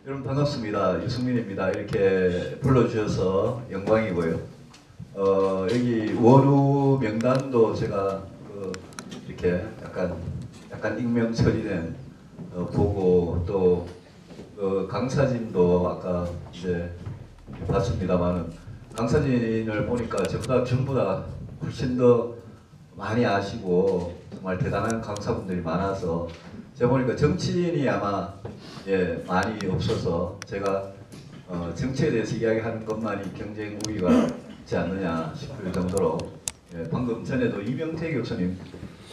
여러분 반갑습니다. 유승민입니다. 이렇게 불러주셔서 영광이고요. 여기 원우 명단도 제가 이렇게 약간 익명 처리된 보고 또 강사진도 아까 이제 봤습니다만은 강사진을 보니까 저보다 전부 다 훨씬 더 많이 아시고 정말 대단한 강사분들이 많아서 제가 보니까 정치인이 아마 많이 없어서 제가 정치에 대해서 이야기하는 것만이 경쟁 우위가 있지 않느냐 싶을 정도로 방금 전에도 이명태 교수님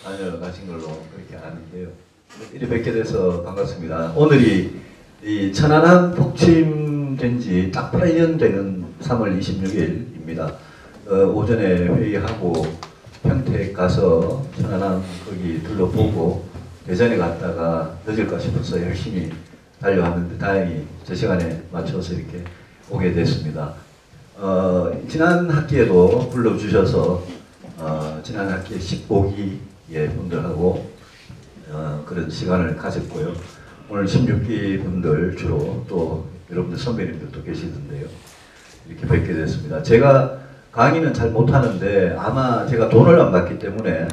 다녀가신 걸로 그렇게 아는데요. 이리 뵙게 돼서 반갑습니다. 오늘이 이 천안함 폭침된 지 딱 8년 되는 3월 26일입니다. 오전에 회의하고 평택 가서 천안함 거기 둘러보고 대전에 갔다가 늦을까 싶어서 열심히 달려왔는데 다행히 저 시간에 맞춰서 이렇게 오게 됐습니다. 지난 학기에도 불러주셔서 지난 학기에 15기 분들하고 그런 시간을 가졌고요. 오늘 16기 분들 주로 또 여러분들 선배님들도 계시던데요. 이렇게 뵙게 됐습니다. 제가 강의는 잘 못하는데 아마 제가 돈을 안 받기 때문에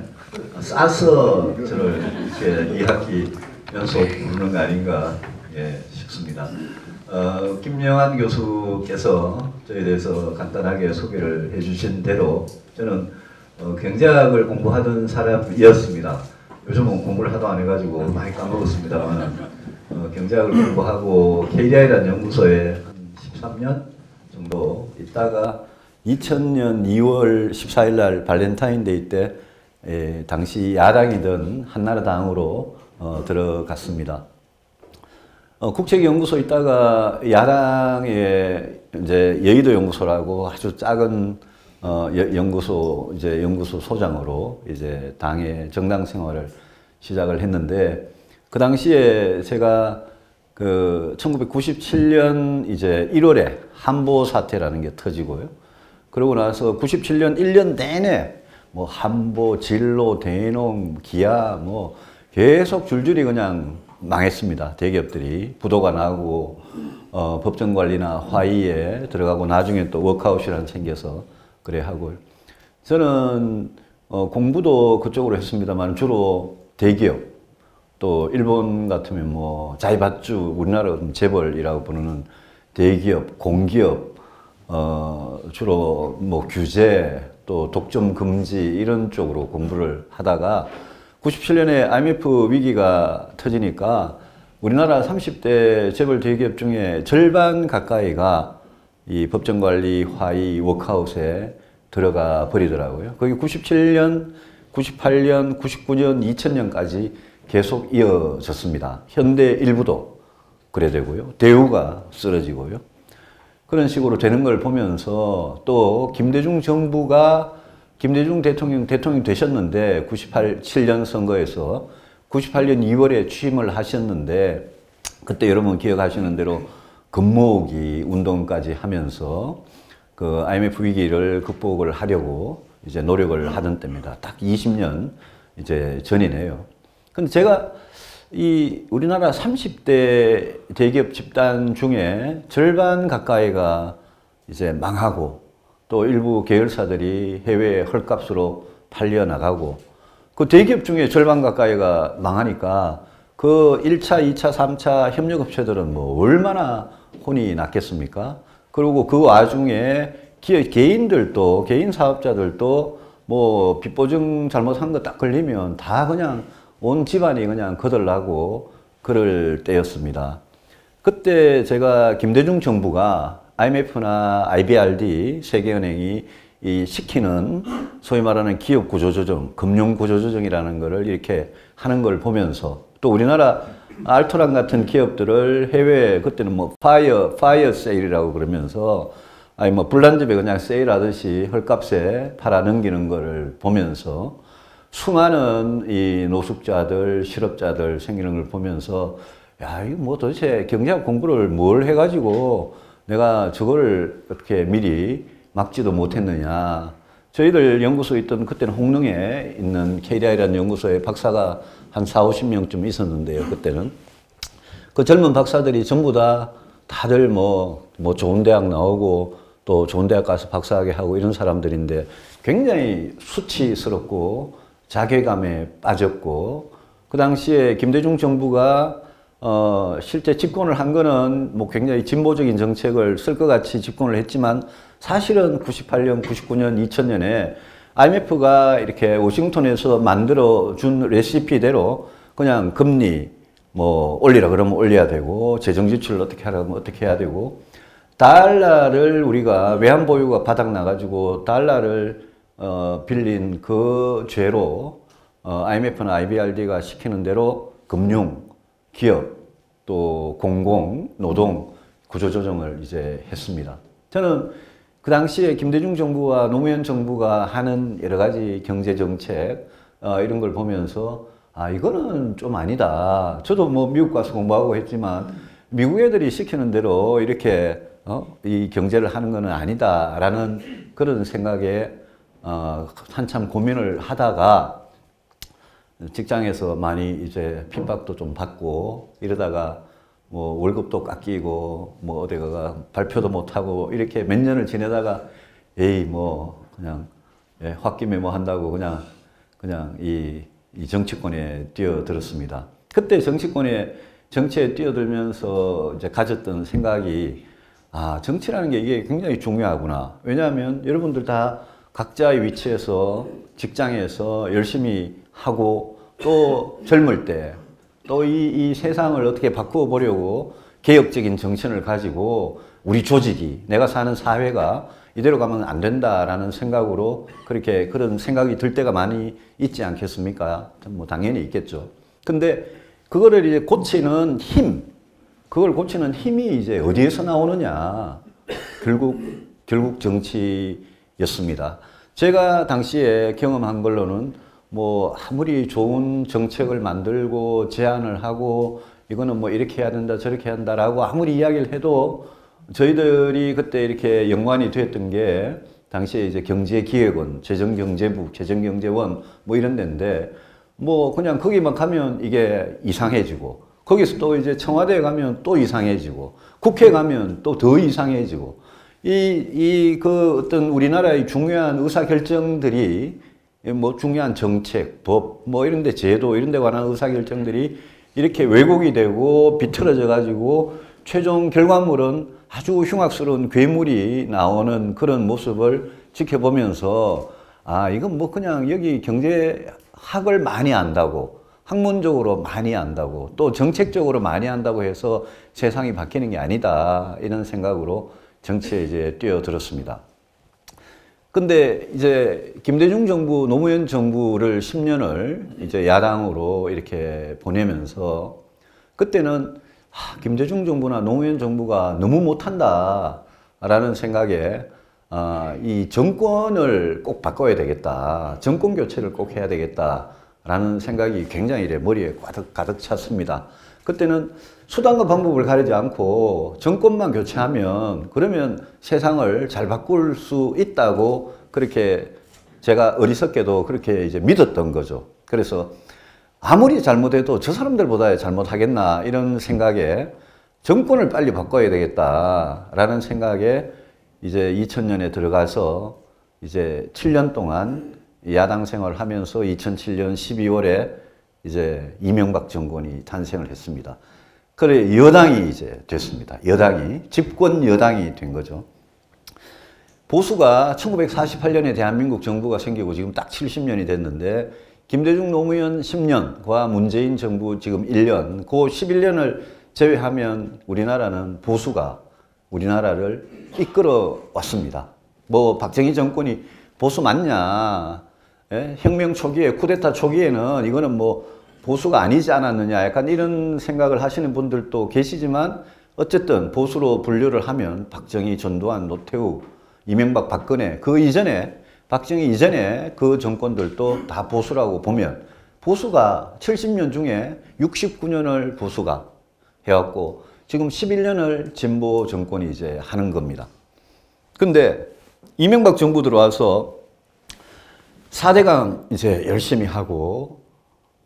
싸서 저를 이렇게 2학기 연속 부르는 거 아닌가 싶습니다. 김영환 교수께서 저에 대해서 간단하게 소개를 해주신 대로 저는 경제학을 공부하던 사람이었습니다. 요즘은 공부를 하도 안 해가지고 많이 까먹었습니다만 경제학을 공부하고 KDI라는 연구소에 한 13년 정도 있다가 2000년 2월 14일 날 발렌타인데이 때 당시 야당이던 한나라당으로 들어갔습니다. 국책연구소 있다가 야당의 이제 여의도 연구소라고 아주 작은 연구소 소장으로 이제 당의 정당 생활을 시작을 했는데 그 당시에 제가 1997년 이제 1월에 한보 사태라는 게 터지고요. 그러고 나서 97년 1년 내내 뭐 한보, 진로, 대농, 기아 뭐 계속 줄줄이 그냥 망했습니다. 대기업들이 부도가 나고 법정관리나 화의에 들어가고 나중에 또 워크아웃이라는 생겨서 그래 하고 저는 공부도 그쪽으로 했습니다만 주로 대기업 또 일본 같으면 뭐 자이바쭈 우리나라 재벌이라고 부르는 대기업, 공기업 주로 뭐 규제 또 독점 금지 이런 쪽으로 공부를 하다가 97년에 IMF 위기가 터지니까 우리나라 30대 재벌 대기업 중에 절반 가까이가 이 법정관리, 화의, 워크아웃에 들어가 버리더라고요. 거기 97년, 98년, 99년, 2000년까지 계속 이어졌습니다. 현대 일부도 그래 되고요. 대우가 쓰러지고요. 그런 식으로 되는 걸 보면서 또 김대중 대통령 되셨는데 97년 선거에서 98년 2월에 취임을 하셨는데 그때 여러분 기억하시는 대로 금모으기 운동까지 하면서 그 IMF 위기를 극복을 하려고 이제 노력을 하던 때입니다. 딱 20년 이제 전이네요. 근데 제가 이 우리나라 30대 대기업 집단 중에 절반 가까이가 이제 망하고 또 일부 계열사들이 해외에 헐값으로 팔려 나가고 그 대기업 중에 절반 가까이가 망하니까 그 1차, 2차, 3차 협력업체들은 뭐 얼마나 혼이 났겠습니까? 그리고 그 와중에 개인들도, 개인 사업자들도 뭐 빚보증 잘못한 거 딱 걸리면 다 그냥 온 집안이 그냥 거덜나고 그럴 때였습니다. 그때 제가 김대중 정부가 IMF나 IBRD, 세계은행이 시키는 소위 말하는 기업 구조조정, 금융 구조조정이라는 거를 이렇게 하는 걸 보면서 또 우리나라 알토란 같은 기업들을 해외에 그때는 뭐 파이어 세일이라고 그러면서 아니 뭐 불난 집에 그냥 세일하듯이 헐값에 팔아 넘기는 거를 보면서 수많은 이 노숙자들, 실업자들 생기는 걸 보면서 야, 이거 뭐 도대체 경제학 공부를 뭘 해가지고 내가 저거를 어떻게 미리 막지도 못했느냐. 저희들 연구소에 있던 그때는 홍릉에 있는 KDI라는 연구소에 박사가 한 40, 50명쯤 있었는데요. 그때는 그 젊은 박사들이 전부 다 다들 뭐 좋은 대학 나오고 또 좋은 대학 가서 박사학위 하고 이런 사람들인데 굉장히 수치스럽고 자괴감에 빠졌고 그 당시에 김대중 정부가 실제 집권을 한 거는 뭐 굉장히 진보적인 정책을 쓸 것 같이 집권을 했지만 사실은 98년, 99년, 2000년에 IMF가 이렇게 워싱턴에서 만들어준 레시피대로 그냥 금리 뭐 올리라 그러면 올려야 되고 재정 지출을 어떻게 하라면 어떻게 해야 되고 달러를 우리가 외환 보유가 바닥 나가지고 달러를 빌린 그 죄로 IMF나 IBRD가 시키는 대로 금융, 기업, 또 공공, 노동 구조조정을 이제 했습니다. 저는 그 당시에 김대중 정부와 노무현 정부가 하는 여러 가지 경제정책 이런 걸 보면서 아 이거는 좀 아니다. 저도 뭐 미국 가서 공부하고 했지만 미국 애들이 시키는 대로 이렇게 이 경제를 하는 거는 아니다라는 그런 생각에 한참 고민을 하다가 직장에서 많이 이제 핍박도 좀 받고 이러다가 뭐 월급도 깎이고 뭐 어디가 발표도 못하고 이렇게 몇 년을 지내다가 에이 뭐 그냥 홧김에 뭐 한다고 그냥 이 정치권에 뛰어들었습니다. 그때 정치에 뛰어들면서 이제 가졌던 생각이 아 정치라는 게 이게 굉장히 중요하구나. 왜냐하면 여러분들 다 각자의 위치에서 직장에서 열심히 하고 또 젊을 때 또 이 세상을 어떻게 바꾸어 보려고 개혁적인 정신을 가지고 우리 조직이 내가 사는 사회가 이대로 가면 안 된다라는 생각으로 그런 생각이 들 때가 많이 있지 않겠습니까? 뭐 당연히 있겠죠. 근데 그거를 이제 고치는 그걸 고치는 힘이 이제 어디에서 나오느냐? 결국 정치였습니다. 제가 당시에 경험한 걸로는 뭐 아무리 좋은 정책을 만들고 제안을 하고 이거는 뭐 이렇게 해야 된다 저렇게 해야 한다라고 아무리 이야기를 해도 저희들이 그때 이렇게 연관이 됐던 게 당시에 이제 경제기획원, 재정경제부, 재정경제원 뭐 이런 데인데 뭐 그냥 거기만 가면 이게 이상해지고 거기서 또 이제 청와대에 가면 또 이상해지고 국회에 가면 또 더 이상해지고 그 어떤 우리나라의 중요한 의사결정들이 뭐 중요한 정책, 법, 뭐 이런 데 제도 이런 데 관한 의사결정들이 이렇게 왜곡이 되고 비틀어져 가지고 최종 결과물은 아주 흉악스러운 괴물이 나오는 그런 모습을 지켜보면서 아 이건 뭐 그냥 여기 경제학을 많이 안다고 학문적으로 많이 안다고 또 정책적으로 많이 안다고 해서 세상이 바뀌는 게 아니다 이런 생각으로 정치에 이제 뛰어들었습니다. 근데 이제 김대중 정부, 노무현 정부를 10년을 이제 야당으로 이렇게 보내면서 그때는 김대중 정부나 노무현 정부가 너무 못한다라는 생각에 이 정권을 꼭 바꿔야 되겠다. 정권 교체를 꼭 해야 되겠다라는 생각이 굉장히 머리에 가득 찼습니다. 그때는 수단과 방법을 가리지 않고 정권만 교체하면 그러면 세상을 잘 바꿀 수 있다고 그렇게 제가 어리석게도 그렇게 이제 믿었던 거죠. 그래서 아무리 잘못해도 저 사람들보다 잘못하겠나 이런 생각에 정권을 빨리 바꿔야 되겠다라는 생각에 이제 2000년에 들어가서 이제 7년 동안 야당 생활을 하면서 2007년 12월에 이제 이명박 정권이 탄생을 했습니다. 그래 여당이 이제 됐습니다. 여당이 집권 여당이 된 거죠. 보수가 1948년에 대한민국 정부가 생기고 지금 딱 70년이 됐는데 김대중 노무현 10년과 문재인 정부 지금 1년, 그 11년을 제외하면 우리나라는 보수가 우리나라를 이끌어 왔습니다. 뭐 박정희 정권이 보수 맞냐? 예? 혁명 초기에 쿠데타 초기에는 이거는 뭐 보수가 아니지 않았느냐 약간 이런 생각을 하시는 분들도 계시지만 어쨌든 보수로 분류를 하면 박정희, 전두환, 노태우, 이명박, 박근혜 그 이전에 박정희 이전에 그 정권들도 다 보수라고 보면 보수가 70년 중에 69년을 보수가 해왔고 지금 11년을 진보 정권이 이제 하는 겁니다. 근데 이명박 정부 들어와서 4대강 이제 열심히 하고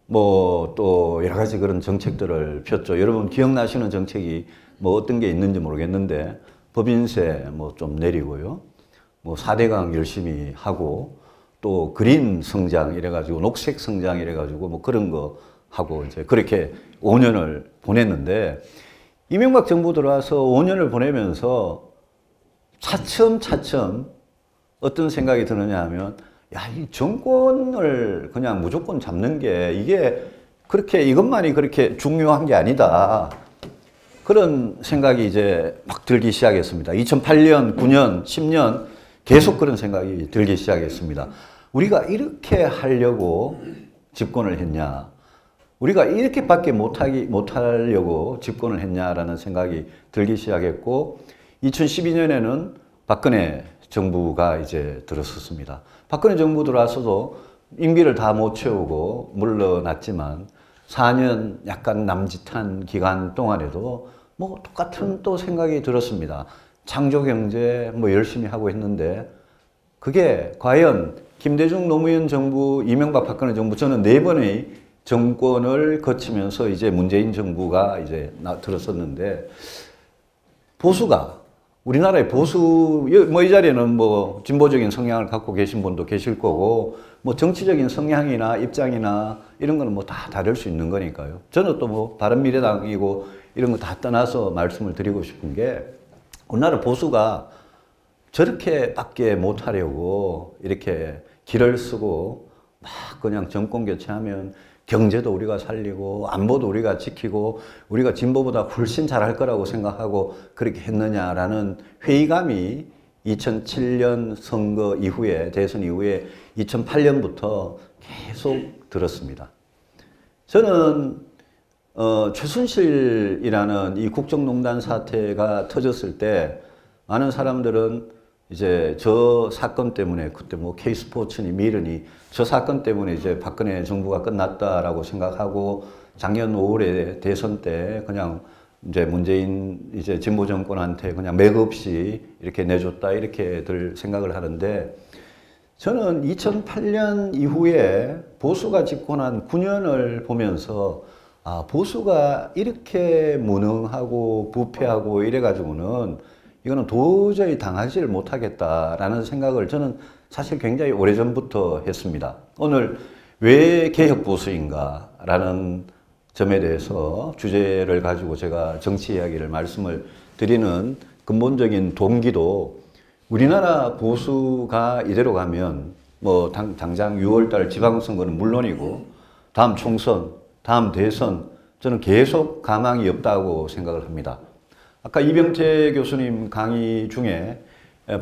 뭐 또 여러 가지 그런 정책들을 폈죠. 여러분 기억나시는 정책이 뭐 어떤 게 있는지 모르겠는데 법인세 뭐 좀 내리고요. 뭐 4대강 열심히 하고 또 그린 성장 이래가지고 녹색 성장 이래가지고 뭐 그런 거 하고 이제 그렇게 5년을 보냈는데 이명박 정부 들어와서 5년을 보내면서 차츰차츰 어떤 생각이 드느냐 하면 야, 이 정권을 그냥 무조건 잡는 게 이게 그렇게 이것만이 그렇게 중요한 게 아니다. 그런 생각이 이제 막 들기 시작했습니다. 2008년, 9년, 10년 계속 그런 생각이 들기 시작했습니다. 우리가 이렇게 하려고 집권을 했냐? 우리가 이렇게밖에 못하려고 집권을 했냐라는 생각이 들기 시작했고 2012년에는 박근혜 정부가 이제 들었었습니다. 박근혜 정부 들어와서도 임기를 다 못 채우고 물러났지만 4년 약간 남짓한 기간 동안에도 뭐 똑같은 또 생각이 들었습니다. 창조경제 뭐 열심히 하고 했는데 그게 과연 김대중 노무현 정부, 이명박 박근혜 정부 저는 4번의 정권을 거치면서 이제 문재인 정부가 이제 들었었는데 보수가 우리나라의 보수 뭐 이 자리에는 뭐 진보적인 성향을 갖고 계신 분도 계실 거고 뭐 정치적인 성향이나 입장이나 이런 거는 뭐 다 다를 수 있는 거니까요. 저는 또 뭐 바른미래당이고 이런 거 다 떠나서 말씀을 드리고 싶은 게 우리나라 보수가 저렇게밖에 못하려고 이렇게 길을 쓰고 막 그냥 정권 교체하면 경제도 우리가 살리고 안보도 우리가 지키고 우리가 진보보다 훨씬 잘할 거라고 생각하고 그렇게 했느냐라는 회의감이 2007년 선거 이후에 대선 이후에 2008년부터 계속 들었습니다. 저는 최순실이라는 이 국정농단 사태가 터졌을 때 많은 사람들은 이제 저 사건 때문에 그때 뭐 K스포츠니 미르니 저 사건 때문에 이제 박근혜 정부가 끝났다라고 생각하고 작년 5월에 대선 때 그냥 이제 문재인 이제 진보 정권한테 그냥 맥없이 이렇게 내줬다 이렇게들 생각을 하는데 저는 2008년 이후에 보수가 집권한 9년을 보면서 아, 보수가 이렇게 무능하고 부패하고 이래가지고는 이거는 도저히 당하지를 못하겠다라는 생각을 저는 사실 굉장히 오래전부터 했습니다. 오늘 왜 개혁보수인가라는 점에 대해서 주제를 가지고 제가 정치 이야기를 말씀을 드리는 근본적인 동기도 우리나라 보수가 이대로 가면 뭐 당장 6월달 지방선거는 물론이고 다음 총선, 다음 대선 저는 계속 가망이 없다고 생각을 합니다. 아까 이병태 교수님 강의 중에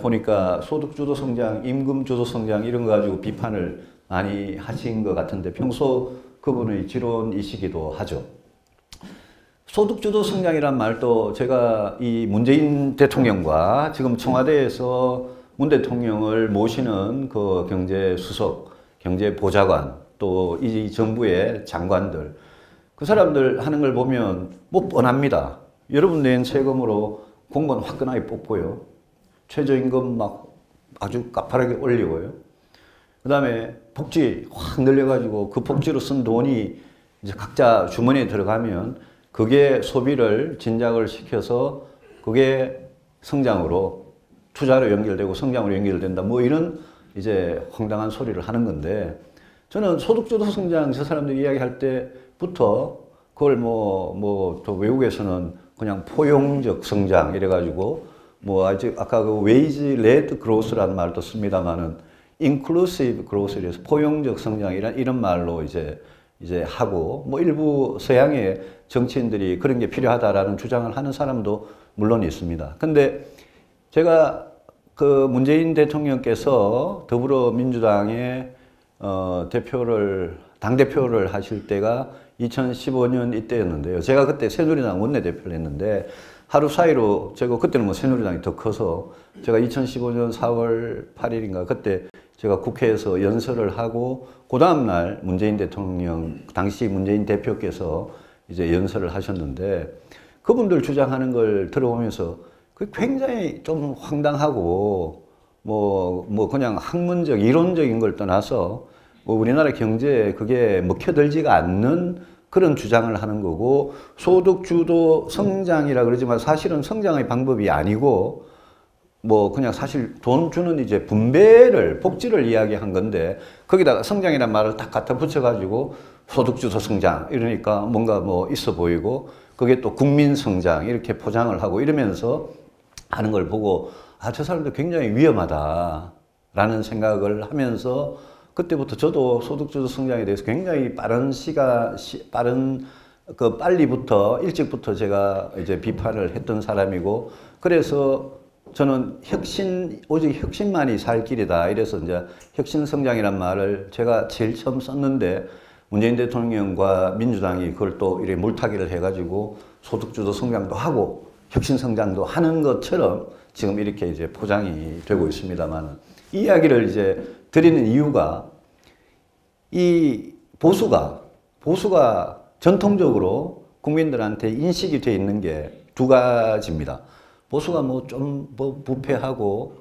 보니까 소득주도 성장, 임금주도 성장 이런 거 가지고 비판을 많이 하신 것 같은데 평소 그분의 지론이시기도 하죠. 소득주도 성장이란 말도 제가 이 문재인 대통령과 지금 청와대에서 문 대통령을 모시는 그 경제수석, 경제보좌관 또 이 정부의 장관들 그 사람들 하는 걸 보면 뭐 뻔합니다. 여러분 낸 세금으로 공무원 화끈하게 뽑고요. 최저임금 막 아주 가파르게 올리고요. 그 다음에 복지 확 늘려가지고 그 복지로 쓴 돈이 이제 각자 주머니에 들어가면 그게 소비를 진작을 시켜서 그게 성장으로 투자로 연결되고 성장으로 연결된다. 뭐 이런 이제 황당한 소리를 하는 건데 저는 소득주도 성장 저 사람들이 이야기할 때부터 그걸 또 외국에서는 그냥 포용적 성장 이래가지고 뭐 아까 그 웨이지 레드 그로스라는 말도 씁니다만은 인클루시브 그로스에서 포용적 성장이란 이런 말로 이제 하고 뭐 일부 서양의 정치인들이 그런 게 필요하다라는 주장을 하는 사람도 물론 있습니다. 근데 제가 그 문재인 대통령께서 더불어민주당의 당대표를 하실 때가 2015년 이때였는데요. 제가 그때 새누리당 원내대표를 했는데 하루 사이로 제가 그때는 뭐 새누리당이 더 커서 제가 2015년 4월 8일인가 그때 제가 국회에서 연설을 하고 그 다음날 문재인 대통령 당시 문재인 대표께서 이제 연설을 하셨는데 그분들 주장하는 걸 들어보면서 그 굉장히 좀 황당하고 뭐 그냥 학문적 이론적인 걸 떠나서 뭐 우리나라 경제에 그게 먹혀들지가 않는 그런 주장을 하는 거고, 소득주도 성장이라 그러지만 사실은 성장의 방법이 아니고 뭐 그냥 사실 돈 주는 이제 분배를, 복지를 이야기한 건데, 거기다가 성장이라는 말을 딱 갖다 붙여가지고 소득주도 성장 이러니까 뭔가 뭐 있어 보이고, 그게 또 국민 성장 이렇게 포장을 하고 이러면서 하는 걸 보고, 아, 저 사람들 굉장히 위험하다라는 생각을 하면서, 그때부터 저도 소득주도 성장에 대해서 굉장히 빨리부터, 일찍부터 제가 이제 비판을 했던 사람이고, 그래서 저는 오직 혁신만이 살 길이다. 이래서 이제 혁신성장이란 말을 제가 제일 처음 썼는데, 문재인 대통령과 민주당이 그걸 또 이렇게 물타기를 해가지고 소득주도 성장도 하고 혁신성장도 하는 것처럼 지금 이렇게 이제 포장이 되고 있습니다만, 이 이야기를 이제 드리는 이유가, 이 보수가 전통적으로 국민들한테 인식이 되어 있는 게 두 가지입니다. 보수가 뭐 좀 부패하고,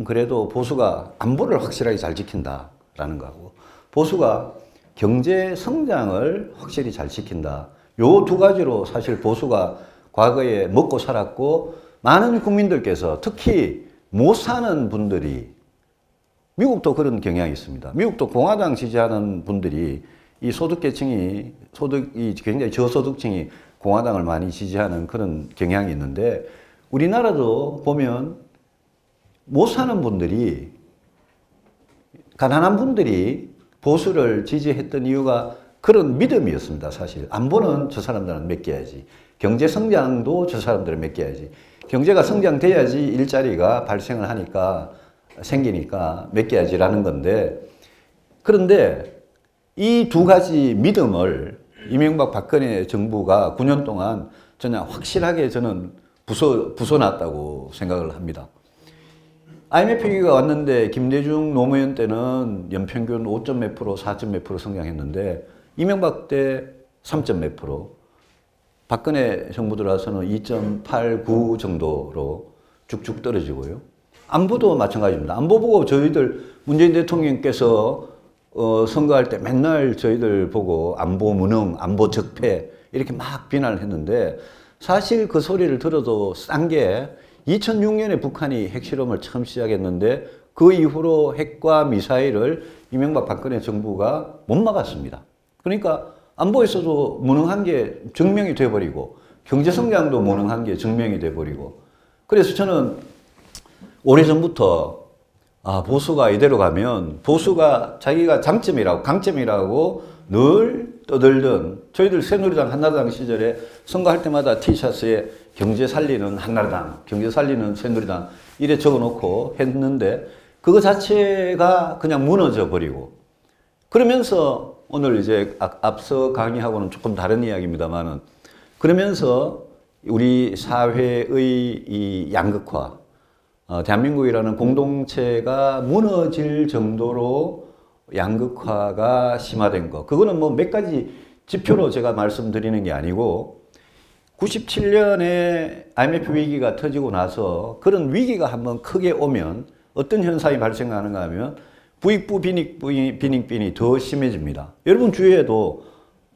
그래도 보수가 안보를 확실하게 잘 지킨다라는 거하고, 보수가 경제 성장을 확실히 잘 지킨다. 요 두 가지로 사실 보수가 과거에 먹고 살았고, 많은 국민들께서, 특히 못 사는 분들이, 미국도 그런 경향이 있습니다. 미국도 공화당 지지하는 분들이, 이 소득계층이, 소득이 굉장히 저소득층이 공화당을 많이 지지하는 그런 경향이 있는데, 우리나라도 보면 못 사는 분들이, 가난한 분들이 보수를 지지했던 이유가 그런 믿음이었습니다. 사실 안보는 저 사람들은 맡겨야지, 경제 성장도 저 사람들은 맡겨야지, 경제가 성장돼야지 일자리가 발생을 하니까, 생기니까 맡겨야지라는 건데, 그런데 이 두 가지 믿음을 이명박 박근혜 정부가 9년 동안 그냥 확실하게 저는 부숴놨다고 생각을 합니다. IMF 위기가 왔는데 김대중 노무현 때는 연평균 5점 몇 프로, 4점 몇 프로 성장했는데, 이명박 때 3점 몇 프로, 박근혜 정부 들어와서는 2.89 정도로 쭉쭉 떨어지고요. 안보도 마찬가지입니다. 안보 보고 저희들, 문재인 대통령께서 선거할 때 맨날 저희들 보고 안보 무능, 안보 적폐 이렇게 막 비난을 했는데, 사실 그 소리를 들어도 싼 게 2006년에 북한이 핵실험을 처음 시작했는데, 그 이후로 핵과 미사일을 이명박 박근혜 정부가 못 막았습니다. 그러니까 안보에서도 무능한 게 증명이 돼버리고, 경제성장도 무능한 게 증명이 돼버리고, 그래서 저는 오래전부터, 아, 보수가 이대로 가면, 보수가 자기가 장점이라고, 강점이라고 늘 떠들던, 저희들 새누리당, 한나라당 시절에 선거할 때마다 티셔츠에 경제 살리는 한나라당, 경제 살리는 새누리당 이래 적어놓고 했는데, 그거 자체가 그냥 무너져 버리고, 그러면서 오늘 이제 앞서 강의하고는 조금 다른 이야기입니다만은, 그러면서 우리 사회의 이 양극화, 대한민국이라는 공동체가 무너질 정도로 양극화가 심화된 거, 그거는 뭐 몇 가지 지표로 제가 말씀드리는 게 아니고, 97년에 IMF 위기가 터지고 나서 그런 위기가 한번 크게 오면 어떤 현상이 발생하는가 하면, 부익부 빈익빈이 더 심해집니다. 여러분 주위에도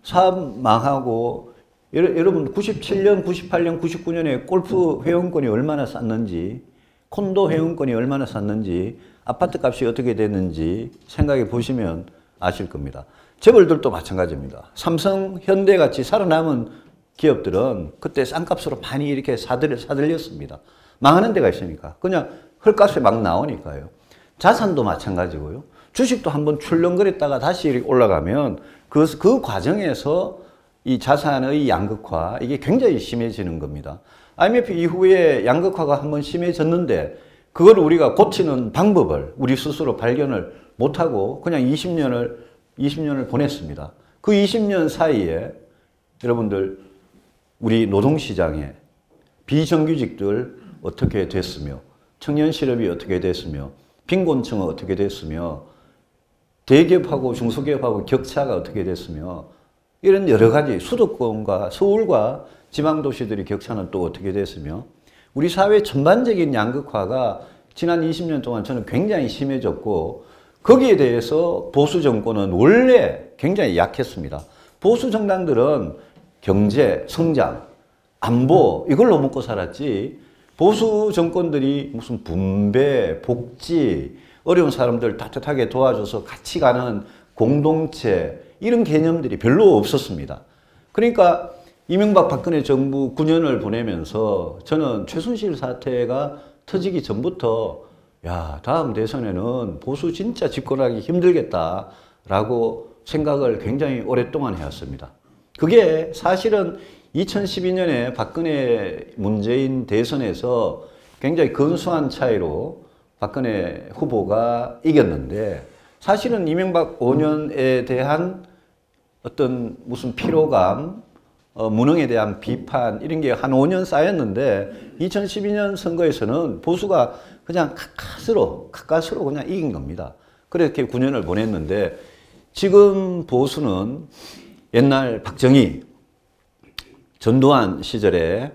사업 망하고, 여러분 97년, 98년, 99년에 골프 회원권이 얼마나 쌌는지, 콘도 회원권이 얼마나 쌌는지, 아파트 값이 어떻게 됐는지 생각해 보시면 아실 겁니다. 재벌들도 마찬가지입니다. 삼성, 현대 같이 살아남은 기업들은 그때 싼 값으로 많이 이렇게 사들렸습니다. 망하는 데가 있으니까. 그냥 헐값에 막 나오니까요. 자산도 마찬가지고요. 주식도 한번 출렁거렸다가 다시 이렇게 올라가면 그 과정에서 이 자산의 양극화, 이게 굉장히 심해지는 겁니다. IMF 이후에 양극화가 한번 심해졌는데, 그걸 우리가 고치는 방법을 우리 스스로 발견을 못하고 그냥 20년을 보냈습니다. 그 20년 사이에 여러분들, 우리 노동시장에 비정규직들 어떻게 됐으며, 청년 실업이 어떻게 됐으며, 빈곤층은 어떻게 됐으며, 대기업하고 중소기업하고 격차가 어떻게 됐으며, 이런 여러 가지, 수도권과 서울과 지방도시들의 격차는 또 어떻게 됐으며, 우리 사회 전반적인 양극화가 지난 20년 동안 저는 굉장히 심해졌고, 거기에 대해서 보수 정권은 원래 굉장히 약했습니다. 보수 정당들은 경제, 성장, 안보 이걸로 먹고 살았지 보수 정권들이 무슨 분배, 복지, 어려운 사람들 따뜻하게 도와줘서 같이 가는 공동체 이런 개념들이 별로 없었습니다. 그러니까 이명박 박근혜 정부 9년을 보내면서 저는 최순실 사태가 터지기 전부터 야, 다음 대선에는 보수 진짜 집권하기 힘들겠다라고 생각을 굉장히 오랫동안 해왔습니다. 그게 사실은 2012년에 박근혜 문재인 대선에서 굉장히 근소한 차이로 박근혜 후보가 이겼는데 사실은 이명박 5년에 대한 어떤 무슨 피로감, 무능에 대한 비판 이런 게 한 5년 쌓였는데 2012년 선거에서는 보수가 그냥 가까스로 그냥 이긴 겁니다. 그렇게 9년을 보냈는데 지금 보수는 옛날 박정희, 전두환 시절에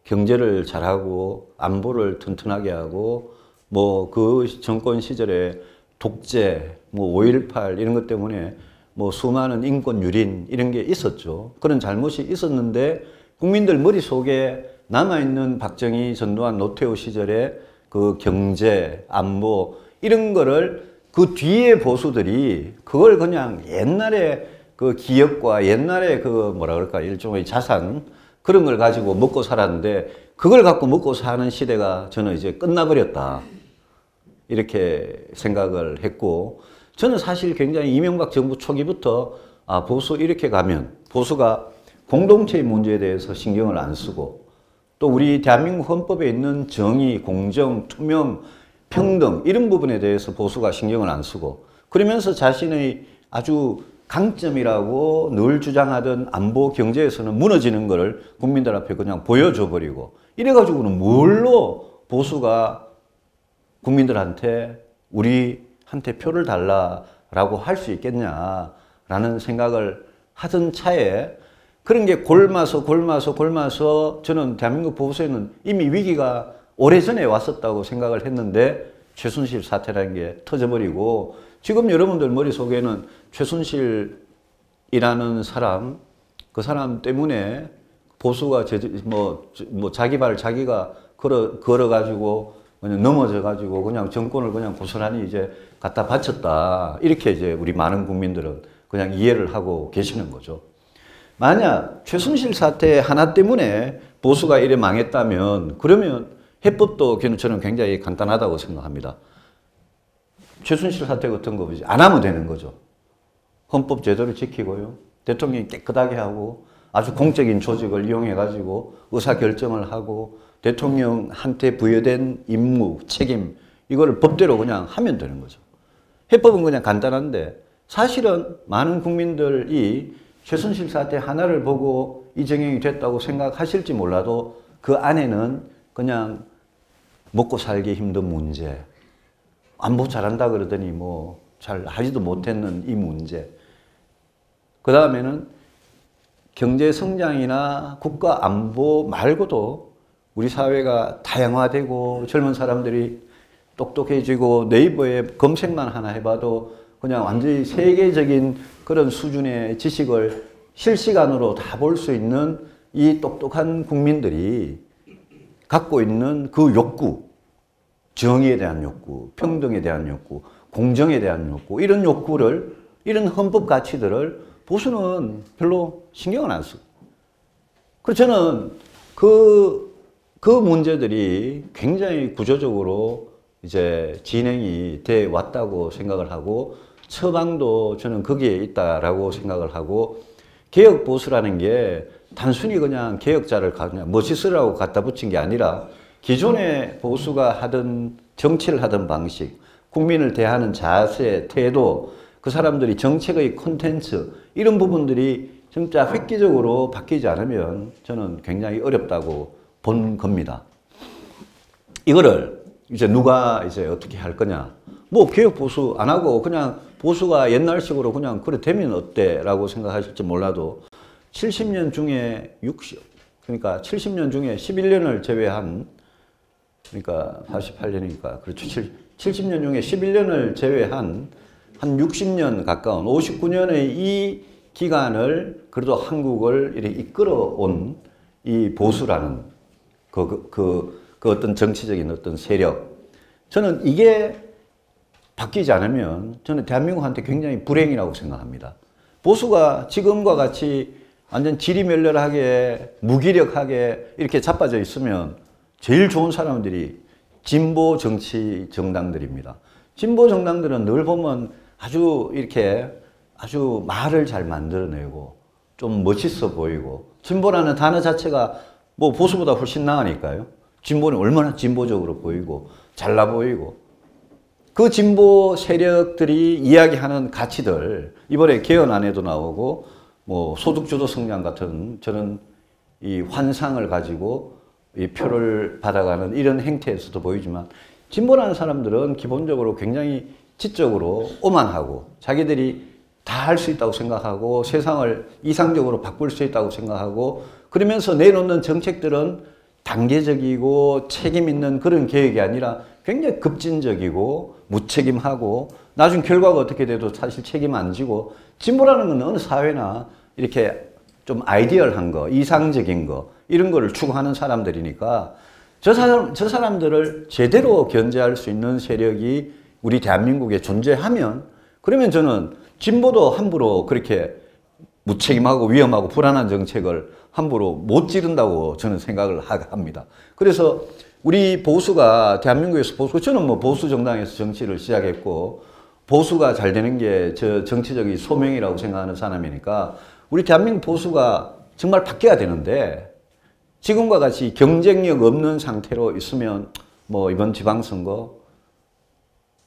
경제를 잘하고 안보를 튼튼하게 하고 뭐 그 정권 시절에 독재, 뭐 5.18 이런 것 때문에 뭐 수많은 인권 유린 이런 게 있었죠. 그런 잘못이 있었는데 국민들 머릿속에 남아있는 박정희, 전두환, 노태우 시절에 그 경제, 안보 이런 거를 그 뒤에 보수들이 그걸 그냥 옛날에 그 기업과 옛날에 그 뭐라 그럴까 일종의 자산 그런 걸 가지고 먹고 살았는데 그걸 갖고 먹고 사는 시대가 저는 이제 끝나버렸다. 이렇게 생각을 했고 저는 사실 굉장히 이명박 정부 초기부터 아, 보수 이렇게 가면 보수가 공동체의 문제에 대해서 신경을 안 쓰고 또 우리 대한민국 헌법에 있는 정의, 공정, 투명, 평등 이런 부분에 대해서 보수가 신경을 안 쓰고 그러면서 자신의 아주 강점이라고 늘 주장하던 안보 경제에서는 무너지는 것을 국민들 앞에 그냥 보여줘 버리고 이래가지고는 뭘로 보수가 국민들한테 우리한테 표를 달라라고 할 수 있겠냐라는 생각을 하던 차에 그런 게 골마서 저는 대한민국 보수에는 이미 위기가 오래전에 왔었다고 생각을 했는데 최순실 사태라는 게 터져버리고 지금 여러분들 머릿속에는 최순실이라는 사람 그 사람 때문에 보수가 자기 발 자기가 걸어가지고 그냥 넘어져가지고 그냥 정권을 그냥 고스란히 이제 갖다 바쳤다. 이렇게 이제 우리 많은 국민들은 그냥 이해를 하고 계시는 거죠. 만약 최순실 사태 하나 때문에 보수가 이래 망했다면 그러면 해법도 저는 굉장히 간단하다고 생각합니다. 최순실 사태 같은 거 안 하면 되는 거죠. 헌법 제도를 지키고요. 대통령이 깨끗하게 하고 아주 공적인 조직을 이용해가지고 의사결정을 하고 대통령한테 부여된 임무, 책임 이거를 법대로 그냥 하면 되는 거죠. 해법은 그냥 간단한데 사실은 많은 국민들이 최순실 사태 하나를 보고 이정영이 됐다고 생각하실지 몰라도 그 안에는 그냥 먹고 살기 힘든 문제, 안보 잘한다 그러더니 뭐 잘 하지도 못했는 이 문제, 그 다음에는 경제 성장이나 국가 안보 말고도 우리 사회가 다양화되고 젊은 사람들이 똑똑해지고 네이버에 검색만 하나 해봐도 그냥 완전히 세계적인 그런 수준의 지식을 실시간으로 다 볼 수 있는 이 똑똑한 국민들이 갖고 있는 그 욕구, 정의에 대한 욕구, 평등에 대한 욕구, 공정에 대한 욕구 이런 욕구를 이런 헌법 가치들을 보수는 별로 신경을 안 쓰고 그래서 저는 그 문제들이 굉장히 구조적으로 이제 진행이 돼 왔다고 생각을 하고 처방도 저는 거기에 있다라고 생각을 하고 개혁 보수라는 게 단순히 그냥 개혁자를 그냥 멋있으라고 갖다 붙인 게 아니라 기존의 보수가 하던 정치를 하던 방식, 국민을 대하는 자세, 태도, 그 사람들이 정책의 콘텐츠 이런 부분들이 진짜 획기적으로 바뀌지 않으면 저는 굉장히 어렵다고 본 겁니다. 이거를 이제 누가 이제 어떻게 할 거냐. 뭐 개혁 보수 안 하고 그냥 보수가 옛날식으로 그냥 그래 되면 어때? 라고 생각하실지 몰라도 70년 중에 그러니까 70년 중에 11년을 제외한 그러니까 48년이니까 그렇죠. 70년 중에 11년을 제외한 한 60년 가까운 59년의 이 기간을 그래도 한국을 이렇게 이끌어온 이 보수라는 그 어떤 정치적인 어떤 세력. 저는 이게 바뀌지 않으면 저는 대한민국한테 굉장히 불행이라고 생각합니다. 보수가 지금과 같이 완전 지리멸렬하게 무기력하게 이렇게 자빠져 있으면 제일 좋은 사람들이 진보 정치 정당들입니다. 진보 정당들은 늘 보면 아주 이렇게 아주 말을 잘 만들어내고 좀 멋있어 보이고 진보라는 단어 자체가 뭐 보수보다 훨씬 나으니까요. 진보는 얼마나 진보적으로 보이고 잘나 보이고 그 진보 세력들이 이야기하는 가치들 이번에 개헌안에도 나오고 뭐 소득주도 성장 같은 저는 이 환상을 가지고 이 표를 받아가는 이런 행태에서도 보이지만 진보라는 사람들은 기본적으로 굉장히 지적으로 오만하고 자기들이 다 할 수 있다고 생각하고 세상을 이상적으로 바꿀 수 있다고 생각하고 그러면서 내놓는 정책들은 단계적이고 책임 있는 그런 계획이 아니라 굉장히 급진적이고 무책임하고 나중 결과가 어떻게 돼도 사실 책임 안 지고 진보라는 건 어느 사회나 이렇게 좀 아이디얼한 거, 이상적인 거 이런 거를 추구하는 사람들이니까 저 사람들을 제대로 견제할 수 있는 세력이 우리 대한민국에 존재하면 그러면 저는 진보도 함부로 그렇게 무책임하고 위험하고 불안한 정책을 함부로 못 지른다고 저는 생각을 합니다. 그래서 우리 보수가 대한민국에서 저는 뭐 보수 정당에서 정치를 시작했고 보수가 잘 되는 게 저 정치적인 소명이라고 생각하는 사람이니까 우리 대한민국 보수가 정말 바뀌어야 되는데 지금과 같이 경쟁력 없는 상태로 있으면 뭐 이번 지방선거,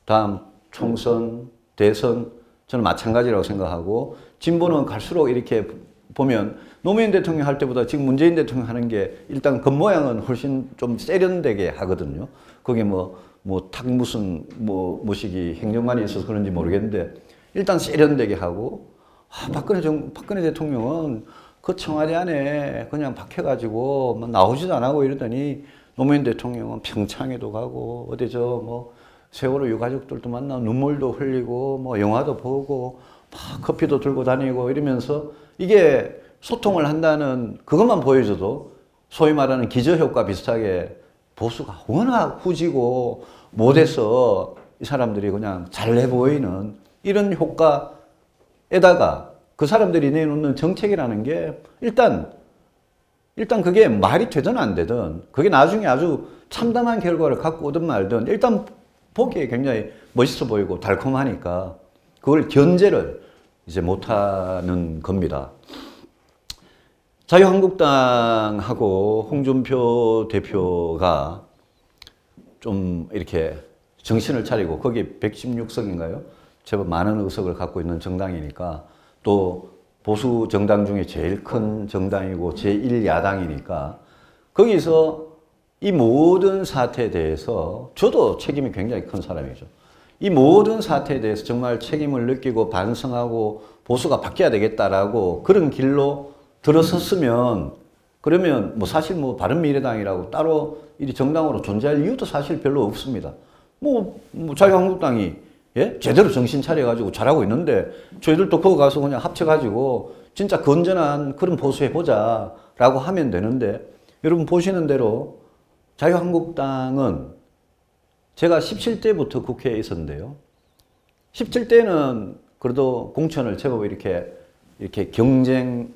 다음 총선, 대선 저는 마찬가지라고 생각하고 진보는 갈수록 이렇게 보면 노무현 대통령 할 때보다 지금 문재인 대통령 하는 게 일단 겉모양은 훨씬 좀 세련되게 하거든요. 그게 무슨 뭐시기 행정관이 있어서 그런지 모르겠는데 일단 세련되게 하고 박근혜 대통령은 그 청와대 안에 그냥 박혀가지고 뭐 나오지도 안 하고 이러더니 노무현 대통령은 평창에도 가고 어디 세월호 유가족들도 만나고 눈물도 흘리고 뭐 영화도 보고 막 커피도 들고 다니고 이러면서 이게 소통을 한다는 그것만 보여줘도 소위 말하는 기저효과 비슷하게 보수가 워낙 후지고 못해서 이 사람들이 그냥 잘해 보이는 이런 효과에다가 그 사람들이 내놓는 정책이라는 게 일단 그게 말이 되든 안 되든 그게 나중에 아주 참담한 결과를 갖고 오든 말든 일단 보기에 굉장히 멋있어 보이고 달콤하니까 그걸 견제를 이제 못하는 겁니다. 자유한국당하고 홍준표 대표가 좀 이렇게 정신을 차리고 거기 116석인가요? 제법 많은 의석을 갖고 있는 정당이니까 또 보수 정당 중에 제일 큰 정당이고 제1야당이니까 거기서 이 모든 사태에 대해서 저도 책임이 굉장히 큰 사람이죠. 이 모든 사태에 대해서 정말 책임을 느끼고 반성하고 보수가 바뀌어야 되겠다라고 그런 길로 들어섰으면 그러면 사실 바른미래당이라고 따로 이 정당으로 존재할 이유도 사실 별로 없습니다. 자유한국당이 제대로 정신 차려가지고 잘하고 있는데 저희들도 거기 가서 그냥 합쳐가지고 진짜 건전한 그런 보수해보자 라고 하면 되는데 여러분 보시는 대로 자유한국당은 제가 17대부터 국회에 있었는데요. 17대는 그래도 공천을 제법 이렇게 경쟁이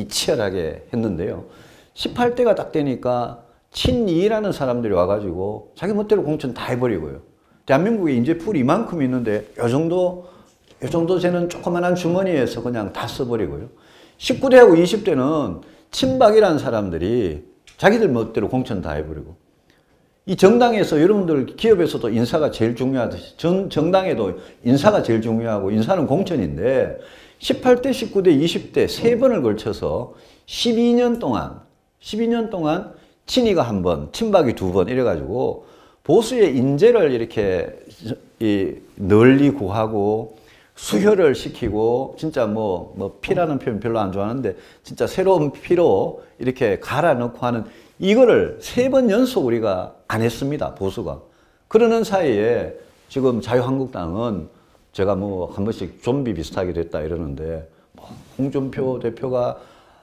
치열하게 했는데요. 18대가 딱 되니까 친이라는 사람들이 와가지고 자기 멋대로 공천 다 해버리고요. 대한민국에 인재풀이 이만큼 있는데 요 정도 되는 조그만한 주머니에서 그냥 다 써버리고요. 19대하고 20대는 친박이라는 사람들이 자기들 멋대로 공천 다 해버리고 이 정당에서 여러분들 기업에서도 인사가 제일 중요하듯이 정당에도 인사가 제일 중요하고 인사는 공천인데 18대, 19대, 20대 세 번을 걸쳐서 12년 동안 친이가 한 번, 친박이 두 번 이래가지고 보수의 인재를 이렇게 널리 구하고 수혈을 시키고 진짜 피라는 표현 별로 안 좋아하는데 진짜 새로운 피로 이렇게 갈아 넣고 하는 이거를 세 번 연속 우리가 안 했습니다. 보수가. 그러는 사이에 지금 자유한국당은 제가 한 번씩 좀비 비슷하게 됐다 이러는데 홍준표 대표가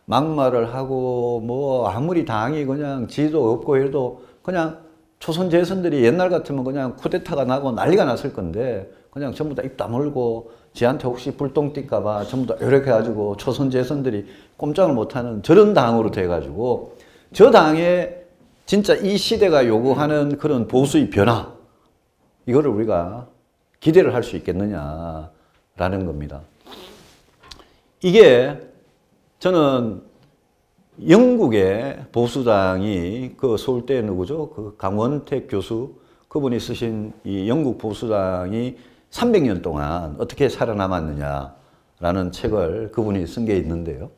막말을 하고 뭐 아무리 당이 그냥 지도 없고 해도 그냥 초선 재선들이 옛날 같으면 그냥 쿠데타가 나고 난리가 났을 건데 그냥 전부 다 입 다물고 지한테 혹시 불똥 뛸까 봐 전부 다 이렇게 해가지고 초선 재선들이 꼼짝을 못하는 저런 당으로 돼가지고 저 당에 진짜 이 시대가 요구하는 그런 보수의 변화 이거를 우리가 기대를 할 수 있겠느냐라는 겁니다. 이게 저는 영국의 보수당이 그 서울대 누구죠? 그 강원택 교수 그분이 쓰신 이 영국 보수당이 300년 동안 어떻게 살아남았느냐라는 책을 그분이 쓴 게 있는데요.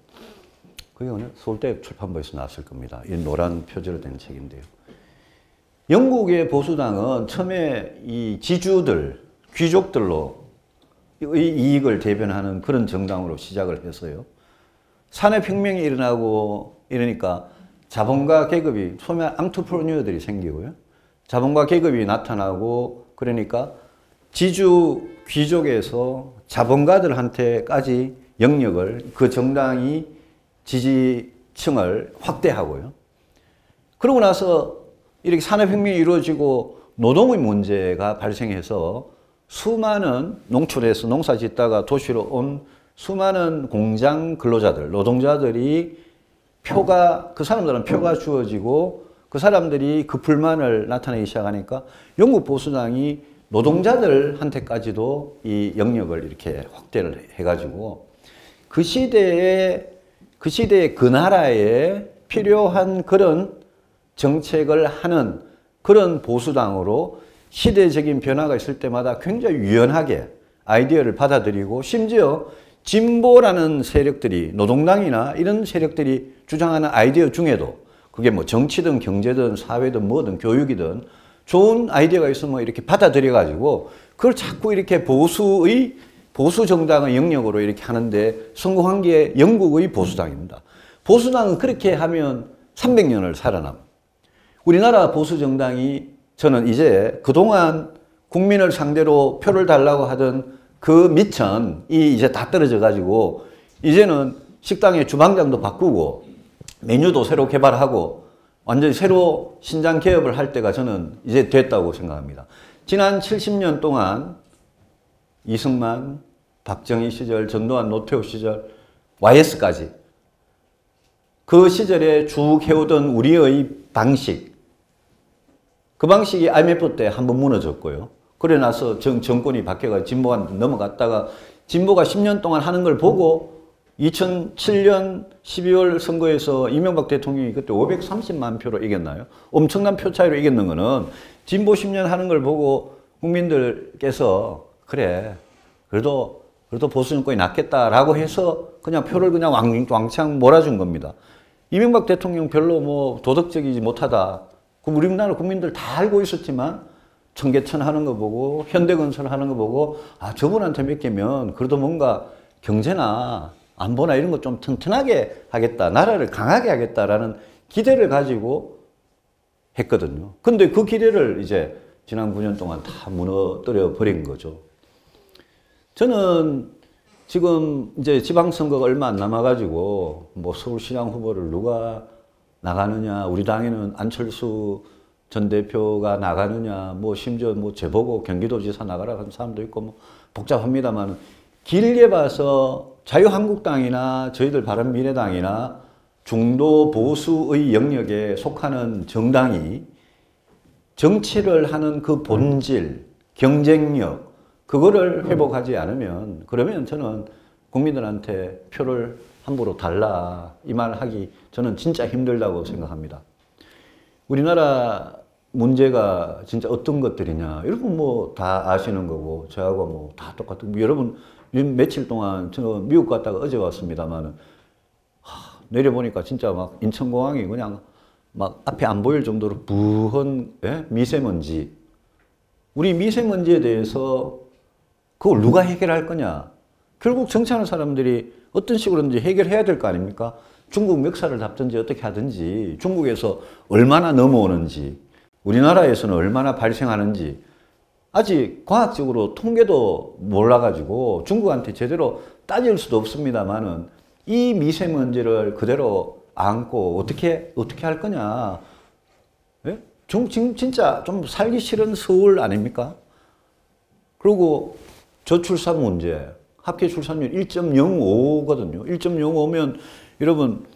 그게 오늘 서울대 출판부에서 나왔을 겁니다. 이 노란 표지로 된 책인데요. 영국의 보수당은 처음에 이 지주들, 귀족들로 이익을 대변하는 그런 정당으로 시작을 했어요. 산업혁명이 일어나고 이러니까 자본가 계급이 소위 앙트프로니어들이 생기고요. 자본가 계급이 나타나고 그러니까 지주 귀족에서 자본가들한테까지 영역을 그 정당이 지지층을 확대하고요. 그러고 나서 이렇게 산업혁명이 이루어지고 노동의 문제가 발생해서 수많은 농촌에서 농사 짓다가 도시로 온 수많은 공장 근로자들, 노동자들이 그 사람들은 표가 주어지고 그 사람들이 그 불만을 나타내기 시작하니까 영국 보수당이 노동자들한테까지도 이 영역을 이렇게 확대를 해가지고 그 시대에 그 나라에 필요한 그런 정책을 하는 그런 보수당으로 시대적인 변화가 있을 때마다 굉장히 유연하게 아이디어를 받아들이고 심지어 진보라는 세력들이 노동당이나 이런 세력들이 주장하는 아이디어 중에도 그게 뭐 정치든 경제든 사회든 뭐든 교육이든 좋은 아이디어가 있으면 이렇게 받아들여 가지고 그걸 자꾸 이렇게 보수 정당의 영역으로 이렇게 하는데 성공한 게 영국의 보수당입니다. 보수당은 그렇게 하면 300년을 살아남. 우리나라 보수 정당이 저는 이제 그동안 국민을 상대로 표를 달라고 하던 그 미천이 이제 다 떨어져 가지고 이제는 식당의 주방장도 바꾸고 메뉴도 새로 개발하고 완전히 새로 신장 개업을 할 때가 저는 이제 됐다고 생각합니다. 지난 70년 동안 이승만, 박정희 시절, 전두환, 노태우 시절, YS까지 그 시절에 쭉 해오던 우리의 방식, 그 방식이 IMF 때 한번 무너졌고요. 그래 나서 정권이 바뀌어가 진보가 넘어갔다가 진보가 10년 동안 하는 걸 보고 2007년 12월 선거에서 이명박 대통령이 그때 530만 표로 이겼나요? 엄청난 표 차이로 이겼는 거는 진보 10년 하는 걸 보고 국민들께서 그래 그래도 보수 정권이 낫겠다라고 해서 그냥 표를 그냥 왕창 몰아준 겁니다. 이명박 대통령 별로 뭐 도덕적이지 못하다. 우리나라 국민들 다 알고 있었지만 청계천 하는 거 보고 현대건설 하는 거 보고 아 저분한테 맡기면 그래도 뭔가 경제나 안보나 이런 거 좀 튼튼하게 하겠다. 나라를 강하게 하겠다라는 기대를 가지고 했거든요. 근데 그 기대를 이제 지난 9년 동안 다 무너뜨려 버린 거죠. 저는 지금 이제 지방선거가 얼마 안 남아가지고 뭐 서울시장 후보를 누가 나가느냐, 우리 당에는 안철수 전 대표가 나가느냐, 뭐 심지어 뭐 제보고 경기도지사 나가라 하는 사람도 있고 뭐 복잡합니다만 길게 봐서 자유한국당이나 저희들 바른미래당이나 중도 보수의 영역에 속하는 정당이 정치를 하는 그 본질, 경쟁력 그거를 회복하지 않으면 그러면 저는 국민들한테 표를 함부로 달라 이 말 하기 저는 진짜 힘들다고 생각합니다. 우리나라 문제가 진짜 어떤 것들이냐 여러분 뭐 다 아시는 거고 저하고 뭐 다 똑같은 여러분 며칠 동안 저 미국 갔다가 어제 왔습니다만 내려보니까 진짜 막 인천공항이 그냥 막 앞에 안 보일 정도로 부은 미세먼지. 우리 미세먼지에 대해서 그걸 누가 해결할 거냐. 결국 정치하는 사람들이 어떤 식으로든지 해결해야 될 거 아닙니까? 중국 멱살을 잡든지 어떻게 하든지 중국에서 얼마나 넘어오는지 우리나라에서는 얼마나 발생하는지 아직 과학적으로 통계도 몰라가지고 중국한테 제대로 따질 수도 없습니다만은 이 미세먼지를 그대로 안고 어떻게 할 거냐. 예? 지금 진짜 좀 살기 싫은 서울 아닙니까? 그리고 저출산 문제, 합계 출산율 1.05거든요. 1.05면 여러분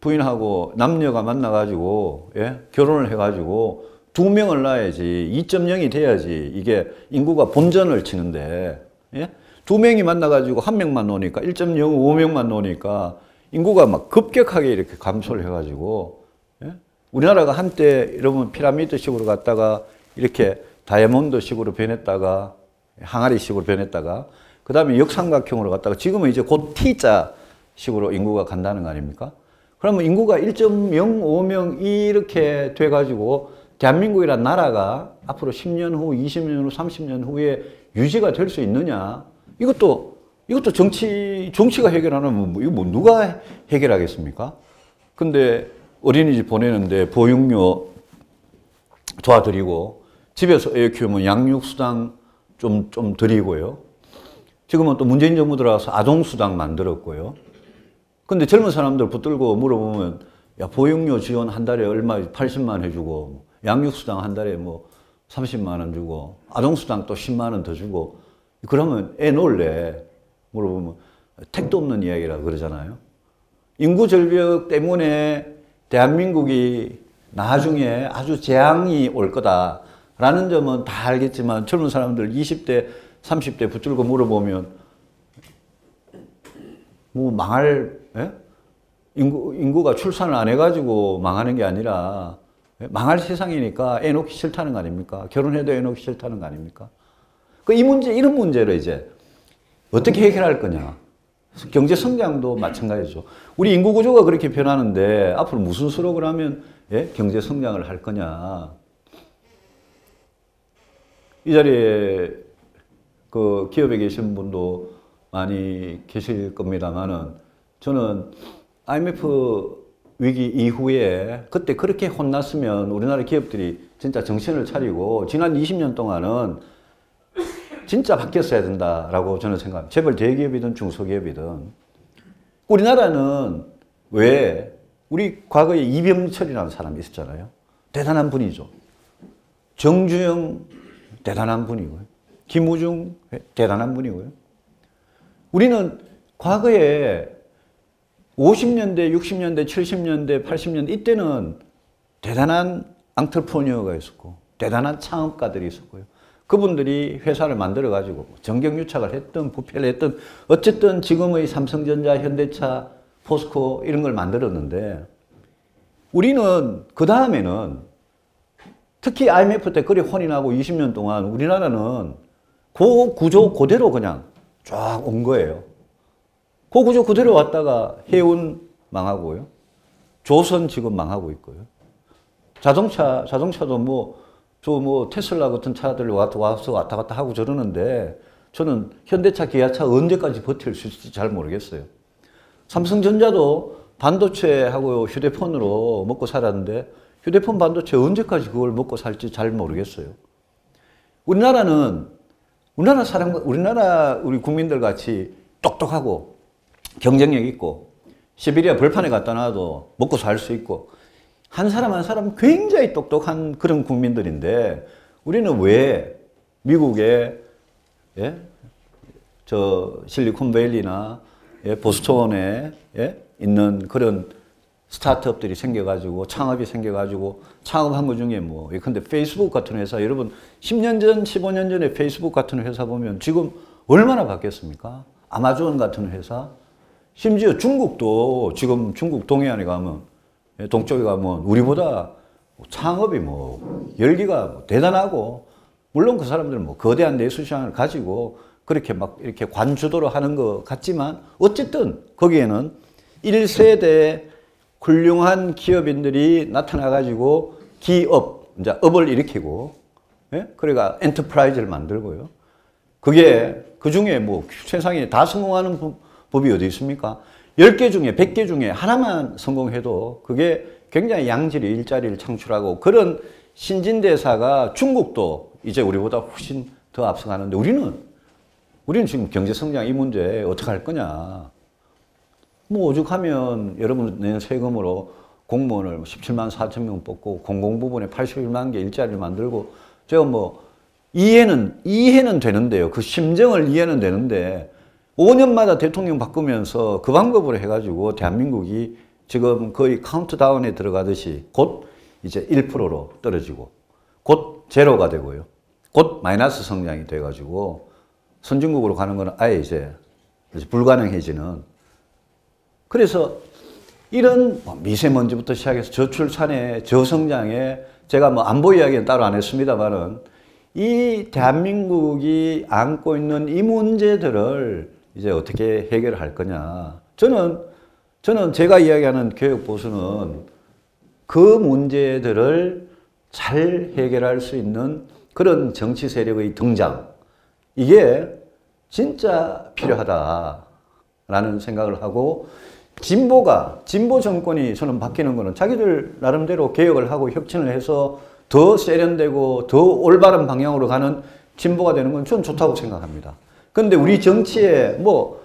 부인하고 남녀가 만나가지고, 예? 결혼을 해가지고 2명을 낳아야지 2.0이 돼야지 이게 인구가 본전을 치는데, 예? 2명이 만나가지고 1명만 놓으니까 1.05명만 놓으니까 인구가 막 급격하게 이렇게 감소를 해가지고, 예? 우리나라가 한때 여러분 피라미드식으로 갔다가 이렇게 다이아몬드식으로 변했다가 항아리식으로 변했다가 그 다음에 역삼각형으로 갔다가 지금은 이제 곧 T자식으로 인구가 간다는 거 아닙니까? 그러면 인구가 1.05명 이렇게 돼가지고 대한민국이란 나라가 앞으로 10년 후, 20년 후, 30년 후에 유지가 될 수 있느냐? 이것도 정치가 해결하는 이거 누가 해결하겠습니까? 근데 어린이집 보내는데 보육료 도와드리고 집에서 애 키우면 양육수당 좀 드리고요. 지금은 또 문재인 정부 들어와서 아동수당 만들었고요. 근데 젊은 사람들 붙들고 물어보면 야, 보육료 지원 한 달에 얼마 80만 해주고 양육수당 한 달에 뭐 30만 원 주고 아동수당 또 10만 원 더 주고 그러면 애 놀래 물어보면 택도 없는 이야기라 그러잖아요. 인구 절벽 때문에 대한민국이 나중에 아주 재앙이 올 거다라는 점은 다 알겠지만 젊은 사람들 20대, 30대 붙들고 물어보면 뭐 예? 인구가 출산을 안 해가지고 망하는 게 아니라 망할 세상이니까 애 놓기 싫다는 거 아닙니까? 결혼해도 애 놓기 싫다는 거 아닙니까? 이런 문제를 이제 어떻게 해결할 거냐. 경제 성장도 마찬가지죠. 우리 인구 구조가 그렇게 변하는데 앞으로 무슨 수로 그러면 예? 경제 성장을 할 거냐. 이 자리에 그 기업에 계신 분도 많이 계실 겁니다만은 저는 IMF 위기 이후에 그때 그렇게 혼났으면 우리나라 기업들이 진짜 정신을 차리고 지난 20년 동안은 진짜 바뀌었어야 된다라고 저는 생각합니다. 재벌 대기업이든 중소기업이든. 우리나라는 왜 우리 과거에 이병철이라는 사람이 있었잖아요. 대단한 분이죠. 정주영 대단한 분이고요. 김우중 대단한 분이고요. 우리는 과거에 50년대, 60년대, 70년대, 80년대 이때는 대단한 앙트르프러니어가 있었고 대단한 창업가들이 있었고요. 그분들이 회사를 만들어가지고 정경유착을 했든 부패를 했든 어쨌든 지금의 삼성전자, 현대차, 포스코 이런 걸 만들었는데 우리는 그 다음에는 특히 IMF 때 그리 혼이 나고 20년 동안 우리나라는 그 구조 그대로 그냥 쫙 온 거예요. 그 구조 그대로 왔다가 해운 망하고요. 조선 지금 망하고 있고요. 자동차도 테슬라 같은 차들 와서 왔다 갔다 하고 저러는데 저는 현대차, 기아차 언제까지 버틸 수 있을지 잘 모르겠어요. 삼성전자도 반도체하고 휴대폰으로 먹고 살았는데 휴대폰 반도체 언제까지 그걸 먹고 살지 잘 모르겠어요. 우리나라 우리 국민들 같이 똑똑하고 경쟁력 있고 시베리아 벌판에 갖다 놔도 먹고 살 수 있고 한 사람 한 사람 굉장히 똑똑한 그런 국민들인데 우리는 왜 미국의 예? 실리콘밸리나 예? 보스턴에 예? 있는 그런 스타트업들이 생겨가지고 창업이 생겨가지고 창업한 것 중에 근데 페이스북 같은 회사 여러분 10년 전 15년 전에 페이스북 같은 회사 보면 지금 얼마나 바뀌었습니까? 아마존 같은 회사 심지어 중국도 지금 중국 동해안에 가면 동쪽에 가면 우리보다 창업이 열기가 대단하고 물론 그 사람들은 거대한 내수시장을 가지고 그렇게 막 이렇게 관주도로 하는 것 같지만 어쨌든 거기에는 1세대 훌륭한 기업인들이 나타나가지고 이제 업을 일으키고 예? 그러니까 엔터프라이즈를 만들고요. 그게 그 중에 세상에 다 성공하는 법이 어디 있습니까? 10개 중에 100개 중에 하나만 성공해도 그게 굉장히 양질의 일자리를 창출하고 그런 신진대사가 중국도 이제 우리보다 훨씬 더 앞서가는데 우리는 지금 경제성장 이 문제 어떻게 할 거냐. 뭐 오죽하면 여러분 내는 세금으로 공무원을 17만 4천 명 뽑고 공공부문에 81만 개 일자리를 만들고 제가 뭐 이해는 되는데요. 그 심정을 이해는 되는데 5년마다 대통령 바꾸면서 그 방법으로 해가지고 대한민국이 지금 거의 카운트다운에 들어가듯이 곧 이제 1%로 떨어지고 곧 제로가 되고요. 곧 마이너스 성장이 돼가지고 선진국으로 가는 거는 아예 이제 불가능해지는. 그래서 이런 미세먼지부터 시작해서 저출산에 저성장에 제가 뭐 안보 이야기는 따로 안 했습니다만은 이 대한민국이 안고 있는 이 문제들을 이제 어떻게 해결할 거냐. 저는 제가 이야기하는 교육 보수는 그 문제들을 잘 해결할 수 있는 그런 정치 세력의 등장, 이게 진짜 필요하다라는 생각을 하고, 진보 정권이 저는 바뀌는 거는 자기들 나름대로 개혁을 하고 혁신을 해서 더 세련되고 더 올바른 방향으로 가는 진보가 되는 건 저는 좋다고 생각합니다. 그런데 우리 정치에 뭐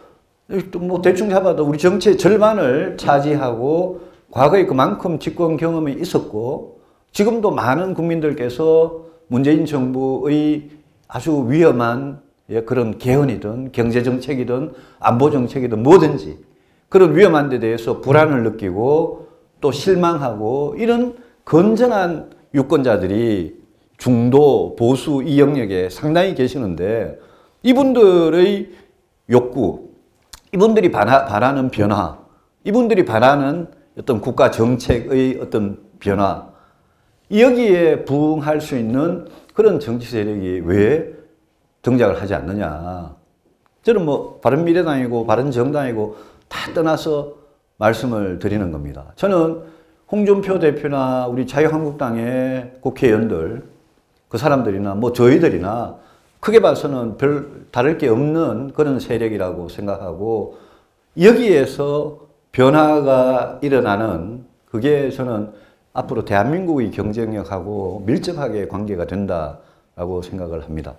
대충 잡아도 우리 정치의 절반을 차지하고 과거에 그만큼 집권 경험이 있었고 지금도 많은 국민들께서 문재인 정부의 아주 위험한 그런 개헌이든 경제정책이든 안보정책이든 뭐든지 그런 위험한 데 대해서 불안을 느끼고 또 실망하고 이런 건전한 유권자들이 중도, 보수 이 영역에 상당히 계시는데 이분들의 욕구, 이분들이 바라는 변화, 이분들이 바라는 어떤 국가 정책의 어떤 변화, 여기에 부응할 수 있는 그런 정치 세력이 왜 등장을 하지 않느냐. 저는 뭐 바른미래당이고 바른정당이고 다 떠나서 말씀을 드리는 겁니다. 저는 홍준표 대표나 우리 자유한국당의 국회의원들, 그 사람들이나 뭐 저희들이나 크게 봐서는 별 다를 게 없는 그런 세력이라고 생각하고 여기에서 변화가 일어나는 그게 저는 앞으로 대한민국의 경쟁력하고 밀접하게 관계가 된다라고 생각을 합니다.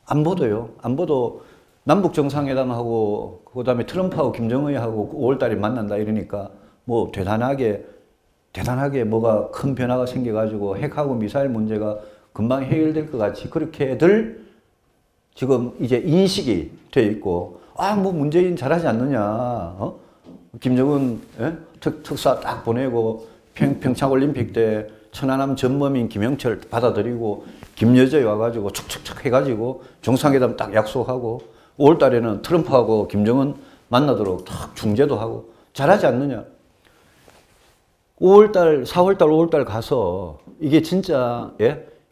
안보도 남북 정상회담하고 그다음에 트럼프하고 김정은하고 5월달에 만난다 이러니까 뭐 대단하게 뭐가 큰 변화가 생겨가지고 핵하고 미사일 문제가 금방 해결될 것 같이 그렇게들 지금 이제 인식이 돼 있고 뭐 문재인 잘하지 않느냐, 김정은 특사 딱 보내고 평창올림픽 때 천안함 전범인 김영철 받아들이고 김여정이 와가지고 척척척 해가지고 정상회담 딱 약속하고 5월달에는 트럼프하고 김정은 만나도록 딱 중재도 하고 잘하지 않느냐. 4월달, 5월달 가서 이게 진짜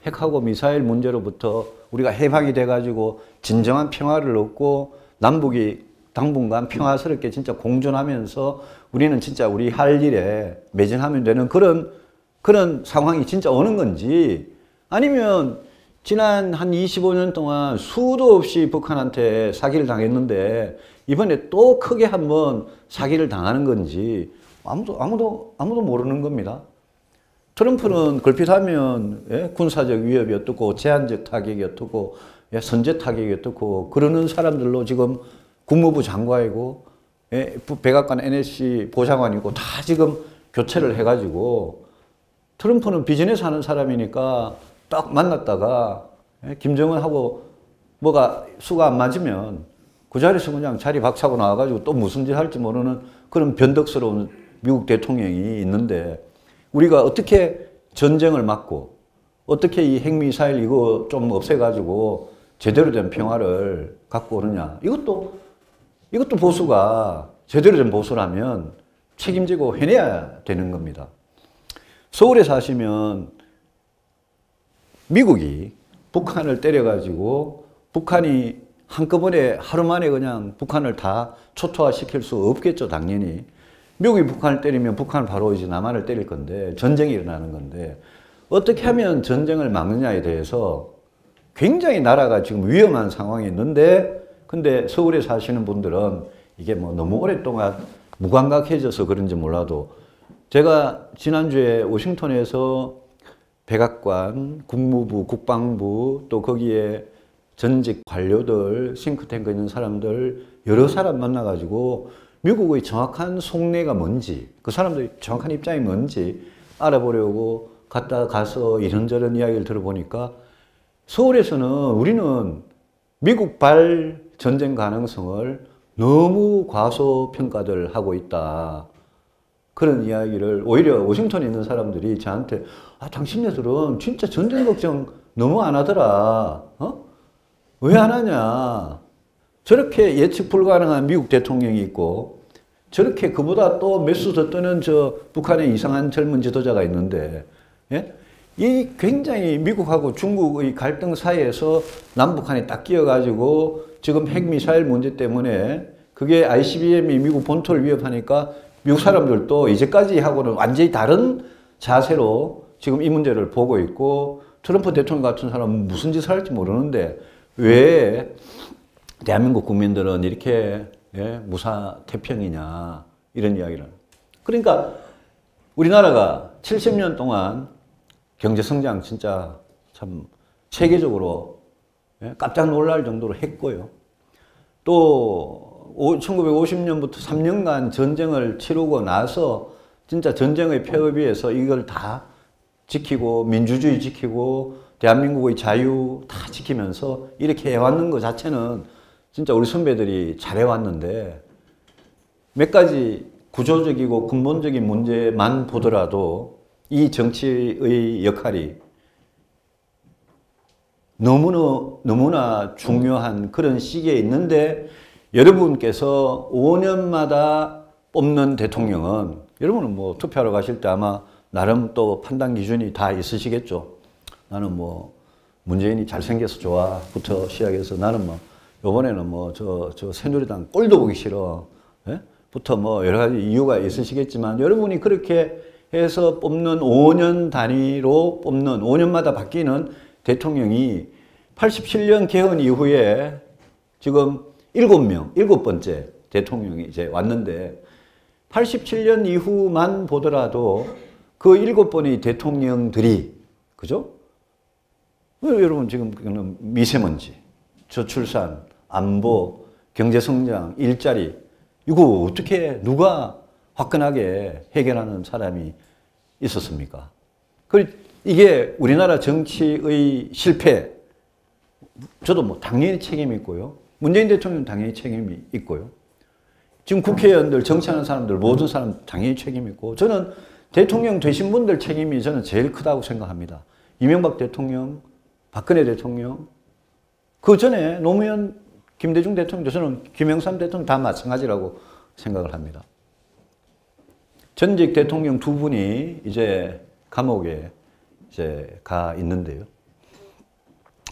핵하고 미사일 문제로부터 우리가 해방이 돼가지고 진정한 평화를 얻고 남북이 당분간 평화스럽게 진짜 공존하면서 우리는 진짜 우리 할 일에 매진하면 되는 그런 상황이 진짜 오는 건지 아니면 지난 한 25년 동안 수도 없이 북한한테 사기를 당했는데 이번에 또 크게 한번 사기를 당하는 건지 아무도 모르는 겁니다. 트럼프는 걸핏하면 군사적 위협이 어떻고 제한적 타격이 어떻고 선제 타격이 어떻고 그러는 사람들로 지금 국무부 장관이고 백악관 NSC 보좌관이고 다 지금 교체를 해가지고 트럼프는 비즈니스 하는 사람이니까 딱 만났다가 김정은하고 뭐가 수가 안 맞으면 그 자리에서 그냥 자리 박차고 나와가지고 또 무슨 짓 할지 모르는 그런 변덕스러운 미국 대통령이 있는데 우리가 어떻게 전쟁을 막고 어떻게 이 핵미사일 이거 좀 없애가지고 제대로 된 평화를 갖고 오느냐. 이것도 보수가 제대로 된 보수라면 책임지고 해내야 되는 겁니다. 서울에 사시면 미국이 북한을 때려가지고 북한이 한꺼번에 하루 만에 그냥 북한을 다 초토화시킬 수 없겠죠, 당연히. 미국이 북한을 때리면 북한은 바로 이제 남한을 때릴 건데 전쟁이 일어나는 건데 어떻게 하면 전쟁을 막느냐에 대해서 굉장히 나라가 지금 위험한 상황에 있는데 근데 서울에 사시는 분들은 이게 뭐 너무 오랫동안 무감각해져서 그런지 몰라도 제가 지난주에 워싱턴에서 백악관, 국무부, 국방부 또 거기에 전직 관료들, 싱크탱크 있는 사람들 여러 사람 만나가지고 미국의 정확한 속내가 뭔지, 그 사람들의 정확한 입장이 뭔지 알아보려고 갔다 가서 이런저런 이야기를 들어보니까 서울에서는 우리는 미국발 전쟁 가능성을 너무 과소평가들 하고 있다. 그런 이야기를 오히려 워싱턴에 있는 사람들이 저한테 당신네들은 진짜 전쟁 걱정 너무 안 하더라. 왜 안 하냐. 저렇게 예측 불가능한 미국 대통령이 있고 저렇게 그보다 또 몇 수 더 뜨는 저 북한의 이상한 젊은 지도자가 있는데 예? 이 굉장히 미국하고 중국의 갈등 사이에서 남북한이 딱 끼어가지고 지금 핵미사일 문제 때문에 그게 ICBM이 미국 본토를 위협하니까 미국 사람들도 이제까지 하고는 완전히 다른 자세로 지금 이 문제를 보고 있고 트럼프 대통령 같은 사람은 무슨 짓을 할지 모르는데 왜 대한민국 국민들은 이렇게 무사태평이냐 이런 이야기를. 그러니까 우리나라가 70년 동안 경제성장 진짜 참 세계적으로 깜짝 놀랄 정도로 했고요. 또 1950년부터 3년간 전쟁을 치르고 나서 진짜 전쟁의 폐허에 비해서 이걸 다 지키고 민주주의 지키고 대한민국의 자유 다 지키면서 이렇게 해왔는 것 자체는 진짜 우리 선배들이 잘해왔는데 몇 가지 구조적이고 근본적인 문제만 보더라도 이 정치의 역할이 너무나 중요한 그런 시기에 있는데 여러분께서 5년마다 뽑는 대통령은 여러분은 뭐 투표하러 가실 때 아마 나름 또 판단 기준이 다 있으시겠죠. 나는 뭐 문재인이 잘생겨서 좋아부터 시작해서 나는 뭐 요번에는 뭐 저 새누리당 꼴도 보기 싫어. 예? 부터 뭐 여러 가지 이유가 있으시겠지만 여러분이 그렇게 해서 뽑는 5년 단위로 뽑는 5년마다 바뀌는 대통령이 87년 개헌 이후에 지금 7명, 7번째 대통령이 이제 왔는데 87년 이후만 보더라도 그 7번의 대통령들이 그죠? 여러분 지금 미세먼지, 저출산, 안보, 경제성장, 일자리 이거 어떻게 누가 화끈하게 해결하는 사람이 있었습니까? 이게 우리나라 정치의 실패 저도 뭐 당연히 책임이 있고요. 문재인 대통령 당연히 책임이 있고요. 지금 국회의원들 정치하는 사람들 모든 사람 당연히 책임이 있고 저는 대통령 되신 분들 책임이 저는 제일 크다고 생각합니다. 이명박 대통령, 박근혜 대통령, 그 전에 노무현, 김대중 대통령도 저는 김영삼 대통령 다 마찬가지라고 생각을 합니다. 전직 대통령 두 분이 이제 감옥에 이제 가 있는데요.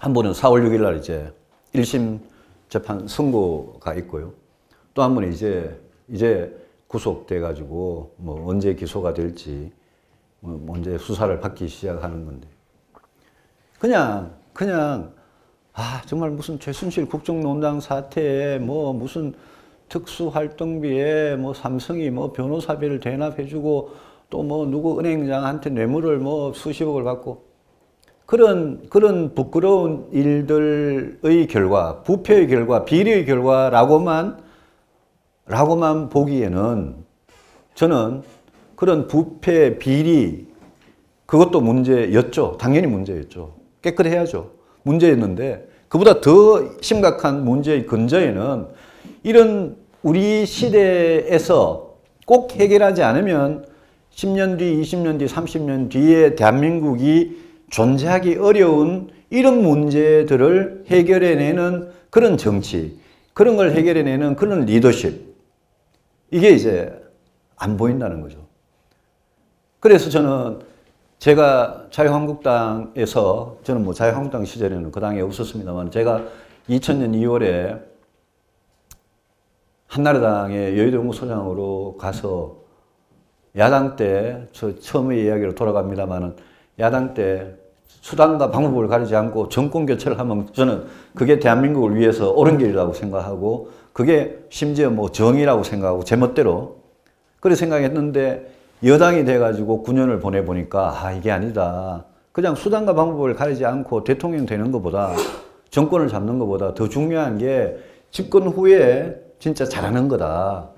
한 분은 4월 6일 날 이제 1심 재판 선고가 있고요. 또 한 분은 이제 구속돼 가지고 뭐 언제 기소가 될지 뭐 언제 수사를 받기 시작하는 건데 그냥 정말 무슨 최순실 국정농단 사태에 뭐 무슨 특수활동비에 뭐 삼성이 뭐 변호사비를 대납해주고 또 뭐 누구 은행장한테 뇌물을 뭐 수십억을 받고 그런 부끄러운 일들의 결과, 부패의 결과, 비리의 결과라고만 보기에는 저는 그런 부패, 비리 그것도 문제였죠. 당연히 문제였죠. 깨끗해야죠. 문제였는데 그보다 더 심각한 문제의 근저에는 이런 우리 시대에서 꼭 해결하지 않으면 10년 뒤, 20년 뒤, 30년 뒤에 대한민국이 존재하기 어려운 이런 문제들을 해결해내는 그런 정치, 그런 걸 해결해내는 그런 리더십 이게 이제 안 보인다는 거죠. 그래서 저는 제가 자유한국당에서 저는 뭐 자유한국당 시절에는 그 당에 없었습니다만 제가 2000년 2월에 한나라당의 여의도 연구소장으로 가서 야당 때 저 처음의 이야기로 돌아갑니다만은 야당 때 수단과 방법을 가리지 않고 정권 교체를 하면 저는 그게 대한민국을 위해서 옳은 길이라고 생각하고 그게 심지어 뭐 정의라고 생각하고 제 멋대로 그렇게 생각했는데 여당이 돼가지고 9년을 보내보니까 이게 아니다. 그냥 수단과 방법을 가리지 않고 대통령 되는 것보다 정권을 잡는 것보다 더 중요한 게 집권 후에 진짜 잘하는 거다.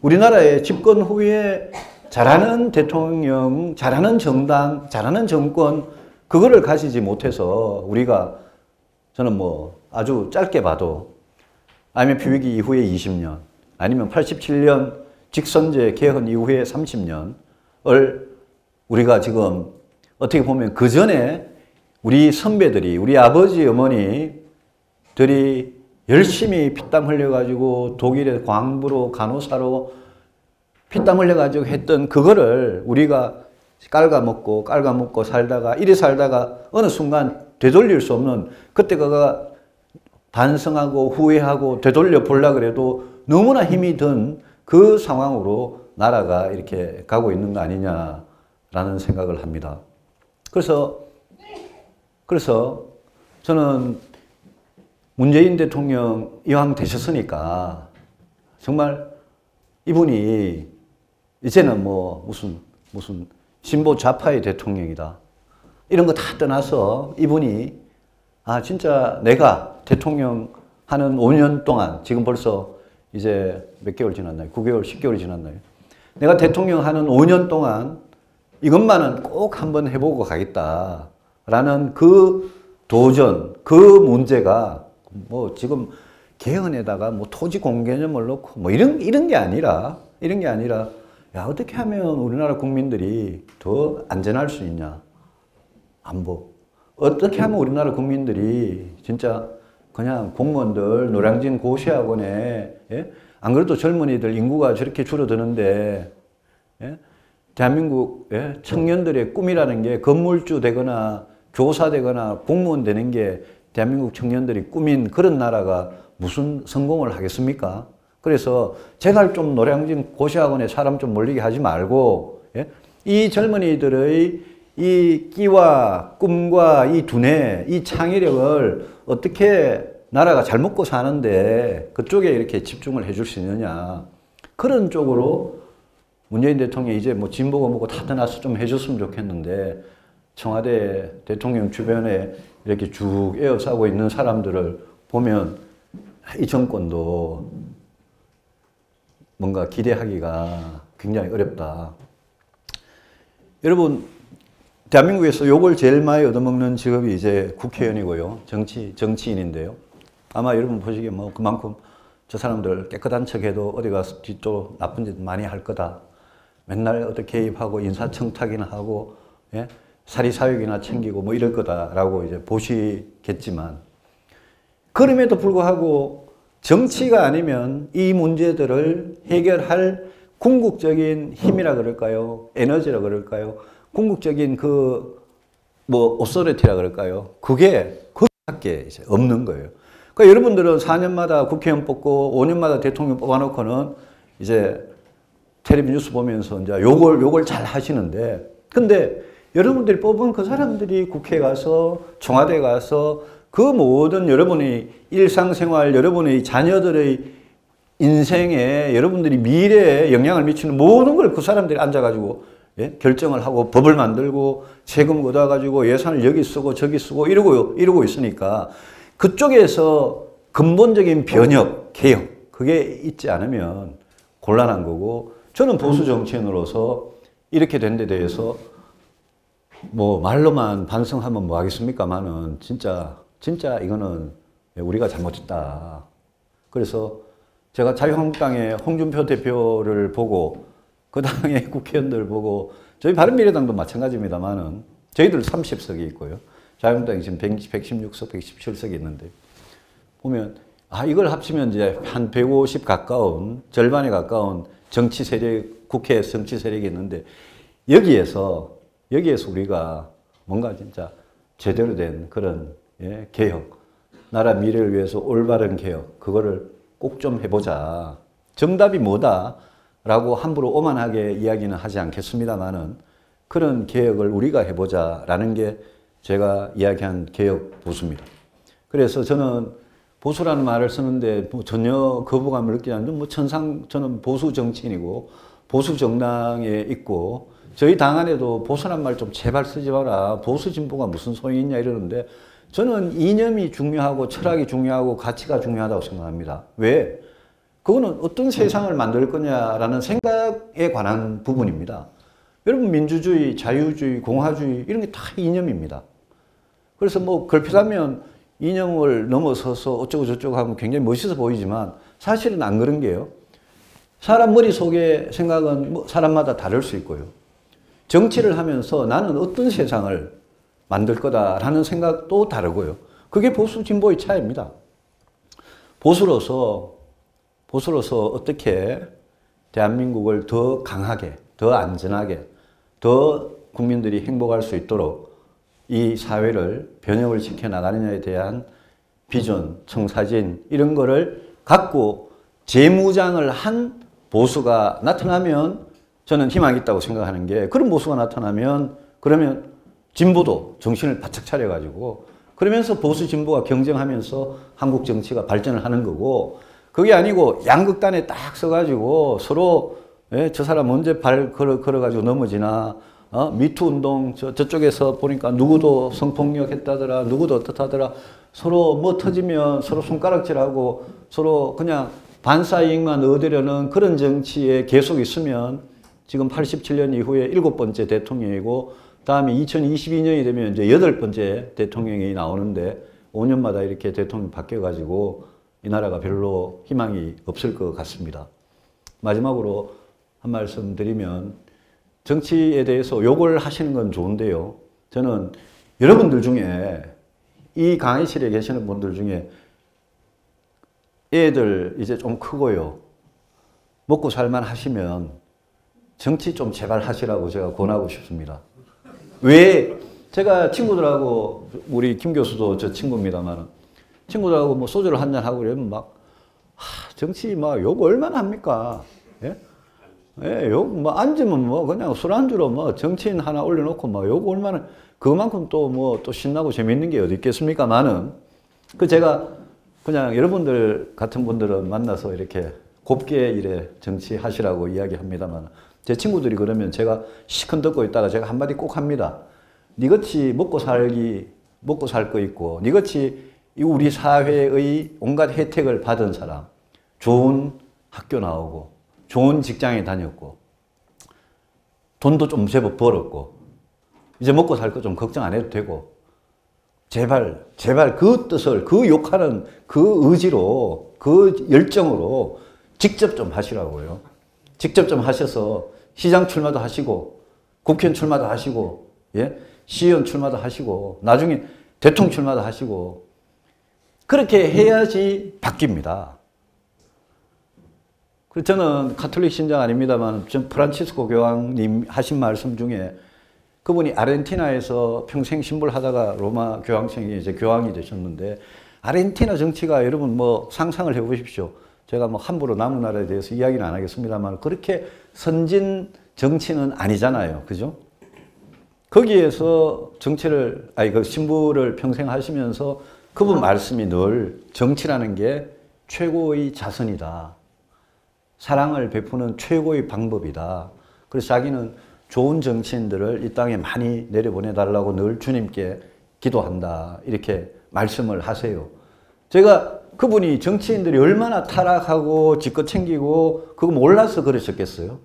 우리나라의 집권 후에 잘하는 대통령, 잘하는 정당, 잘하는 정권, 그거를 가지지 못해서 우리가 저는 뭐 아주 짧게 봐도 IMF 위기 이후에 20년, 아니면 87년 직선제 개헌 이후에 30년을 우리가 지금 어떻게 보면 그 전에 우리 선배들이, 우리 아버지, 어머니들이 열심히 피땀 흘려가지고 독일에 광부로, 간호사로 피땀 흘려가지고 했던 그거를 우리가 깔아먹고 살다가, 이리 살다가 어느 순간 되돌릴 수 없는, 그때 그가 반성하고 후회하고 되돌려 보려고 그래도 너무나 힘이 든 그 상황으로 나라가 이렇게 가고 있는 거 아니냐라는 생각을 합니다. 그래서 저는 문재인 대통령 이왕 되셨으니까 정말 이분이 이제는 뭐 무슨 진보 좌파의 대통령이다, 이런 거 다 떠나서 이분이 진짜 내가 대통령 하는 5년 동안, 지금 벌써 이제 몇 개월 지났나요? 9개월, 10개월 지났나요? 내가 대통령 하는 5년 동안 이것만은 꼭 한번 해보고 가겠다라는 그 도전, 그 문제가 뭐 지금 개헌에다가 뭐 토지 공개념을 넣고 뭐 이런 게 아니라, 야, 어떻게 하면 우리나라 국민들이 더 안전할 수 있냐? 안보. 어떻게 하면 우리나라 국민들이 진짜 그냥 공무원들 노량진 고시학원에, 예? 안 그래도 젊은이들 인구가 저렇게 줄어드는데, 예? 대한민국, 예? 청년들의 꿈이라는 게 건물주 되거나 교사 되거나 공무원 되는 게 대한민국 청년들이 꿈인 그런 나라가 무슨 성공을 하겠습니까? 그래서 제발 좀 노량진 고시학원에 사람 좀 몰리게 하지 말고, 예? 이 젊은이들의 이 끼와 꿈과 이 두뇌, 이 창의력을 어떻게 나라가 잘 먹고 사는데 그쪽에 이렇게 집중을 해줄 수 있느냐. 그런 쪽으로 문재인 대통령이 이제 뭐 진보고 뭐고 다 떠나서 좀 해줬으면 좋겠는데, 청와대 대통령 주변에 이렇게 쭉 에워싸고 있는 사람들을 보면 이 정권도 뭔가 기대하기가 굉장히 어렵다. 여러분, 대한민국에서 욕을 제일 많이 얻어먹는 직업이 이제 국회의원이고요. 정치인인데요. 아마 여러분 보시기에 뭐 그만큼 저 사람들 깨끗한 척해도 어디 가서 뒤쪽 나쁜 짓 많이 할 거다. 맨날 어떻게 개입하고 인사청탁이나 하고, 예? 사리사욕이나 챙기고 뭐 이럴 거다라고 이제 보시겠지만, 그럼에도 불구하고 정치가 아니면 이 문제들을 해결할 궁극적인 힘이라 그럴까요? 에너지라 그럴까요? 궁극적인 오소리티라 그럴까요? 그게 그밖에 이제 없는 거예요. 그러니까 여러분들은 4년마다 국회의원 뽑고 5년마다 대통령 뽑아놓고는 이제 텔레비 뉴스 보면서 이제 욕을 잘 하시는데, 근데 여러분들이 뽑은 그 사람들이 국회에 가서, 청와대에 가서 그 모든 여러분의 일상생활, 여러분의 자녀들의 인생에, 여러분들이 미래에 영향을 미치는 모든 걸 그 사람들이 앉아가지고, 예? 결정을 하고 법을 만들고 세금 걷어가지고 예산을 여기 쓰고 저기 쓰고 이러고 있으니까, 그쪽에서 근본적인 변혁, 개혁, 그게 있지 않으면 곤란한 거고, 저는 보수 정치인으로서 이렇게 된 데 대해서 뭐 말로만 반성하면 뭐 하겠습니까만은 진짜 이거는 우리가 잘못했다. 그래서 제가 자유한국당의 홍준표 대표를 보고, 그 당의 국회의원들 보고, 저희 바른미래당도 마찬가지입니다만은 저희들 30석이 있고요. 자유한국당이 지금 116석, 117석이 있는데, 보면 이걸 합치면 이제 한 150 가까운, 절반에 가까운 정치 세력, 국회 정치 세력이 있는데, 여기에서 우리가 뭔가 진짜 제대로 된 그런, 예, 개혁, 나라 미래를 위해서 올바른 개혁, 그거를 꼭 좀 해보자. 정답이 뭐다? 라고 함부로 오만하게 이야기는 하지 않겠습니다만은, 그런 개혁을 우리가 해보자라는 게 제가 이야기한 개혁 보수입니다. 그래서 저는 보수라는 말을 쓰는데 뭐 전혀 거부감을 느끼지 않는, 저는 보수 정치인이고 보수 정당에 있고, 저희 당 안에도 보수란 말 좀 제발 쓰지 마라. 보수 진보가 무슨 소용이 있냐 이러는데, 저는 이념이 중요하고 철학이 중요하고 가치가 중요하다고 생각합니다. 왜? 그거는 어떤 세상을 만들 거냐라는 생각에 관한 부분입니다. 여러분 민주주의, 자유주의, 공화주의 이런 게 다 이념입니다. 그래서 뭐 걸핏하면 이념을 넘어서서 어쩌고 저쩌고 하면 굉장히 멋있어 보이지만 사실은 안 그런 게요. 사람 머릿속의 생각은 뭐 사람마다 다를 수 있고요. 정치를 하면서 나는 어떤 세상을 만들 거다라는 생각도 다르고요. 그게 보수 진보의 차이입니다. 보수로서 어떻게 대한민국을 더 강하게, 더 안전하게, 더 국민들이 행복할 수 있도록 이 사회를 변형을 시켜 나가느냐에 대한 비전, 청사진 이런 거를 갖고 재무장을 한 보수가 나타나면 저는 희망이 있다고 생각하는 게, 그런 보수가 나타나면 그러면 진보도 정신을 바짝 차려가지고 그러면서 보수 진보가 경쟁하면서 한국 정치가 발전을 하는 거고, 그게 아니고 양극단에 딱 서가지고 서로 저 사람 언제 발 걸어가지고 넘어지나, 미투 운동 저쪽에서 보니까 누구도 성폭력 했다더라, 누구도 어떻다더라, 서로 뭐 터지면 서로 손가락질하고 서로 그냥 반사이익만 얻으려는 그런 정치에 계속 있으면 지금 87년 이후에 7번째 대통령이고 다음에 2022년이 되면 이제 8번째 대통령이 나오는데 5년마다 이렇게 대통령이 바뀌어가지고 이 나라가 별로 희망이 없을 것 같습니다. 마지막으로 한 말씀 드리면, 정치에 대해서 욕을 하시는 건 좋은데요. 저는 여러분들 중에, 이 강의실에 계시는 분들 중에 애들 이제 좀 크고요, 먹고 살만 하시면 정치 좀 제발 하시라고 제가 권하고 싶습니다. 왜? 제가 친구들하고, 우리 김 교수도 저 친구입니다만, 친구들하고 뭐 소주를 한잔 하고 그러면 막, 정치 막 욕 얼마나 합니까? 예? 예, 욕 뭐 앉으면 뭐 그냥 술안주로 뭐 정치인 하나 올려놓고 막 욕 얼마나, 그만큼 또 뭐 또 신나고 재밌는 게 어디 있겠습니까만은, 제가 그냥 여러분들 같은 분들은 만나서 이렇게 곱게 이래 정치하시라고 이야기합니다만, 제 친구들이 그러면 제가 시큰 듣고 있다가 제가 한마디 꼭 합니다. 니같이 먹고 살 거 있고, 니같이 우리 사회의 온갖 혜택을 받은 사람, 좋은 학교 나오고, 좋은 직장에 다녔고, 돈도 좀 제법 벌었고, 이제 먹고 살 거 좀 걱정 안 해도 되고, 제발 그 뜻을, 그 욕하는 그 의지로, 그 열정으로 직접 좀 하시라고요. 직접 좀 하셔서 시장 출마도 하시고, 국회의원 출마도 하시고, 예? 시의원 출마도 하시고, 나중에 대통령 출마도 하시고, 그렇게 해야지 바뀝니다. 그래서 저는 가톨릭 신장 아닙니다만, 전 프란치스코 교황님 하신 말씀 중에, 그분이 아르헨티나에서 평생 신불하다가 로마 교황청에 이제 교황이 되셨는데, 아르헨티나 정치가 여러분 뭐 상상을 해보십시오. 제가 뭐 함부로 남은 나라에 대해서 이야기는 안 하겠습니다만, 그렇게 선진 정치는 아니잖아요. 그죠? 거기에서 그 신부를 평생 하시면서 그분 말씀이 늘 정치라는 게 최고의 자선이다. 사랑을 베푸는 최고의 방법이다. 그래서 자기는 좋은 정치인들을 이 땅에 많이 내려보내달라고 늘 주님께 기도한다. 이렇게 말씀을 하세요. 제가 그분이 정치인들이 얼마나 타락하고 지껏 챙기고 그거 몰라서 그러셨겠어요?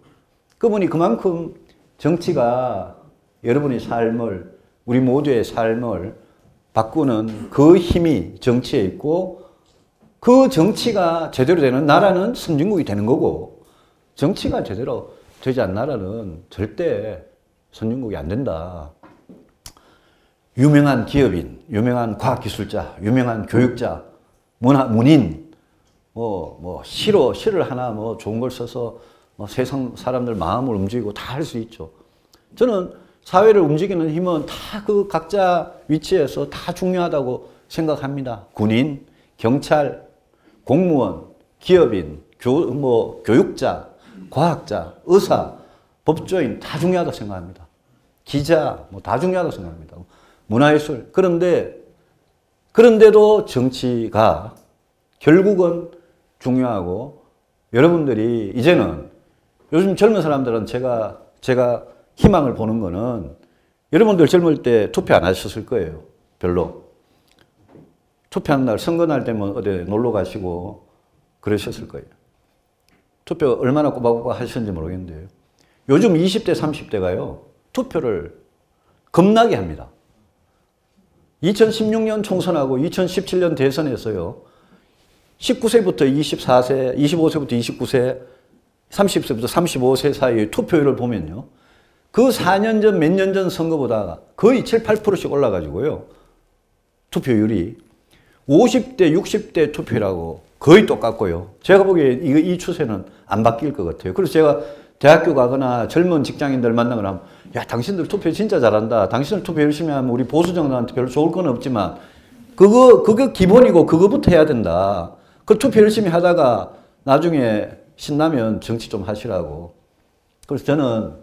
그분이 그만큼 정치가 여러분의 삶을, 우리 모두의 삶을 바꾸는 그 힘이 정치에 있고, 그 정치가 제대로 되는 나라는 선진국이 되는 거고, 정치가 제대로 되지 않는 나라는 절대 선진국이 안 된다. 유명한 기업인, 유명한 과학기술자, 유명한 교육자, 문인, 시를 하나 좋은 걸 써서 세상 사람들 마음을 움직이고 다 할 수 있죠. 저는 사회를 움직이는 힘은 다 그 각자 위치에서 다 중요하다고 생각합니다. 군인, 경찰, 공무원, 기업인, 교육자, 과학자, 의사, 법조인 다 중요하다고 생각합니다. 기자, 다 중요하다고 생각합니다. 문화예술. 그런데도 정치가 결국은 중요하고, 여러분들이 이제는 요즘 젊은 사람들은 제가 희망을 보는 거는, 여러분들 젊을 때 투표 안 하셨을 거예요. 별로. 투표하는 날, 선거날 되면 어디 놀러 가시고 그러셨을 거예요. 투표 얼마나 꼬박꼬박 하셨는지 모르겠는데요. 요즘 20대, 30대가요, 투표를 겁나게 합니다. 2016년 총선하고 2017년 대선에서요, 19세부터 24세, 25세부터 29세, 30세부터 35세 사이의 투표율을 보면요, 그 4년 전, 몇 년 전 선거보다 거의 7, 8%씩 올라가지고요, 투표율이 50대, 60대 투표율하고 거의 똑같고요. 제가 보기에 이 추세는 안 바뀔 것 같아요. 그래서 제가 대학교 가거나 젊은 직장인들 만나거나 하면, 야, 당신들 투표 진짜 잘한다. 당신들 투표 열심히 하면 우리 보수 정당한테 별로 좋을 건 없지만, 그거 기본이고 그거부터 해야 된다. 그 투표 열심히 하다가 나중에 신나면 정치 좀 하시라고. 그래서 저는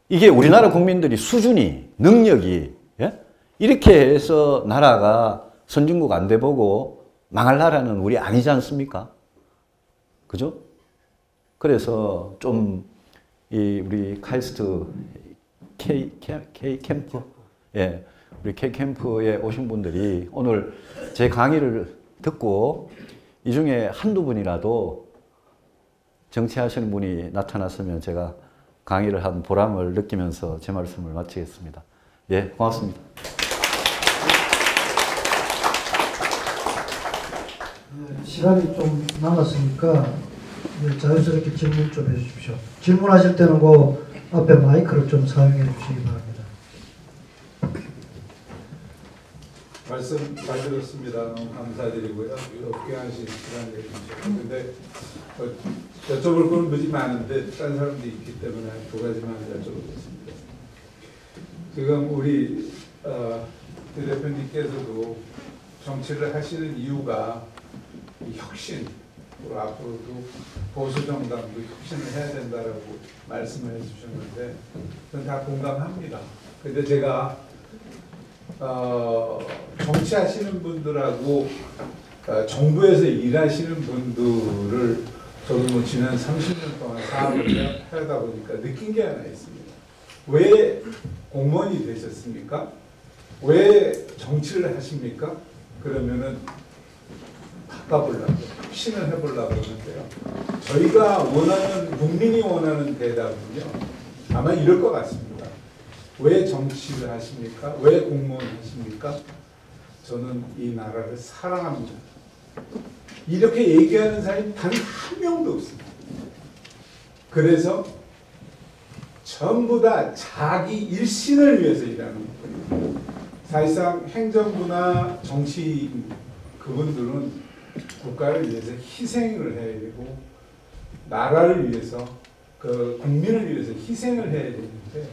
이게 우리나라 국민들이 수준이, 능력이, 예? 이렇게 해서 나라가 선진국 안 돼보고 망할 나라는 우리 아니지 않습니까? 그죠? 그래서 좀, 우리 카이스트 K 캠프? 예. 우리 K 캠프에 오신 분들이 오늘 제 강의를 듣고 이 중에 한두 분이라도 정치하시는 분이 나타났으면 제가 강의를 한 보람을 느끼면서 제 말씀을 마치겠습니다. 예, 고맙습니다. 시간이 좀 남았으니까 자연스럽게 질문 좀 해주십시오. 질문하실 때는 그 앞에 마이크를 좀 사용해 주시기 바랍니다. 말씀 잘 들었습니다. 너무 감사드리고요. 귀하신 시간 내주셔서. 근데 여쭤볼 건 무지 많은데 다른 사람도 있기 때문에 두 가지만 여쭤보겠습니다. 지금 우리 대 대표님께서도 정치를 하시는 이유가 이 혁신, 그리고 앞으로도 보수 정당도 혁신을 해야 된다라고 말씀을 해주셨는데 저는 다 공감합니다. 근데 제가 정치하시는 분들하고 정부에서 일하시는 분들을 저도 뭐 지난 30년 동안 사업을 하다 보니까 느낀 게 하나 있습니다. 왜 공무원이 되셨습니까? 왜 정치를 하십니까? 그러면은 바꿔보려고, 혁신을 해보려고 그러는데요. 저희가 원하는, 국민이 원하는 대답은요, 아마 이럴 것 같습니다. 왜 정치를 하십니까? 왜 공무원 하십니까? 저는 이 나라를 사랑합니다. 이렇게 얘기하는 사람이 단 한 명도 없습니다. 그래서 전부 다 자기 일신을 위해서 일하는 거예요. 사실상 행정부나 정치 그분들은 국가를 위해서 희생을 해야 되고 나라를 위해서 그 국민을 위해서 희생을 해야 되는데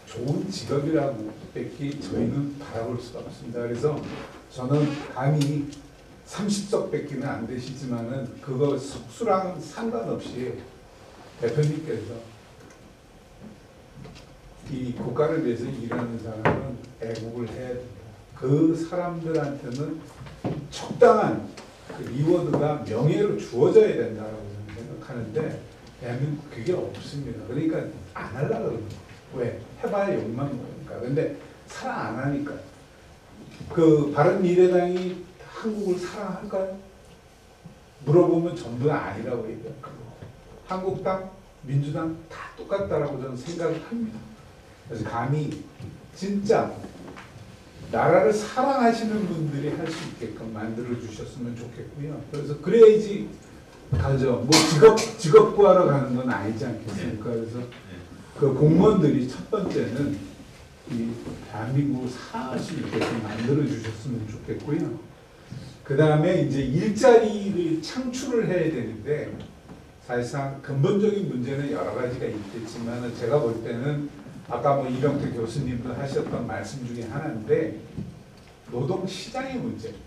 좋은 직업이라고 뺏기 저희는 바라볼 수가 없습니다. 그래서 저는 감히 30석 뺏기는 안 되시지만은 그거 석수랑 상관없이 대표님께서 이 국가를 위해서 일하는 사람은 애국을 해야 된다. 그 사람들한테는 적당한 그 리워드가 명예로 주어져야 된다고 생각하는데 대한민국 그게 없습니다. 그러니까 안 하려고 그러는 거예요. 왜? 해봐야 욕만 먹으니까. 근데 사랑 안 하니까. 그 바른미래당이 한국을 사랑할까요? 물어보면 전부 다 아니라고 얘기해요. 한국당, 민주당 다 똑같다라고 저는 생각을 합니다. 그래서 감히 진짜 나라를 사랑하시는 분들이 할 수 있게끔 만들어 주셨으면 좋겠고요. 그래서 그래야지 가죠. 뭐 직업 구하러 가는 건 아니지 않겠습니까? 그래서 그 공무원들이 첫 번째는 이 대한민국을 사랑할 수 있게끔 만들어 주셨으면 좋겠고요. 그 다음에 이제 일자리를 창출을 해야 되는데 사실상 근본적인 문제는 여러 가지가 있겠지만 제가 볼 때는 아까 뭐 이병태 교수님도 하셨던 말씀 중에 하나인데 노동시장의 문제입니다.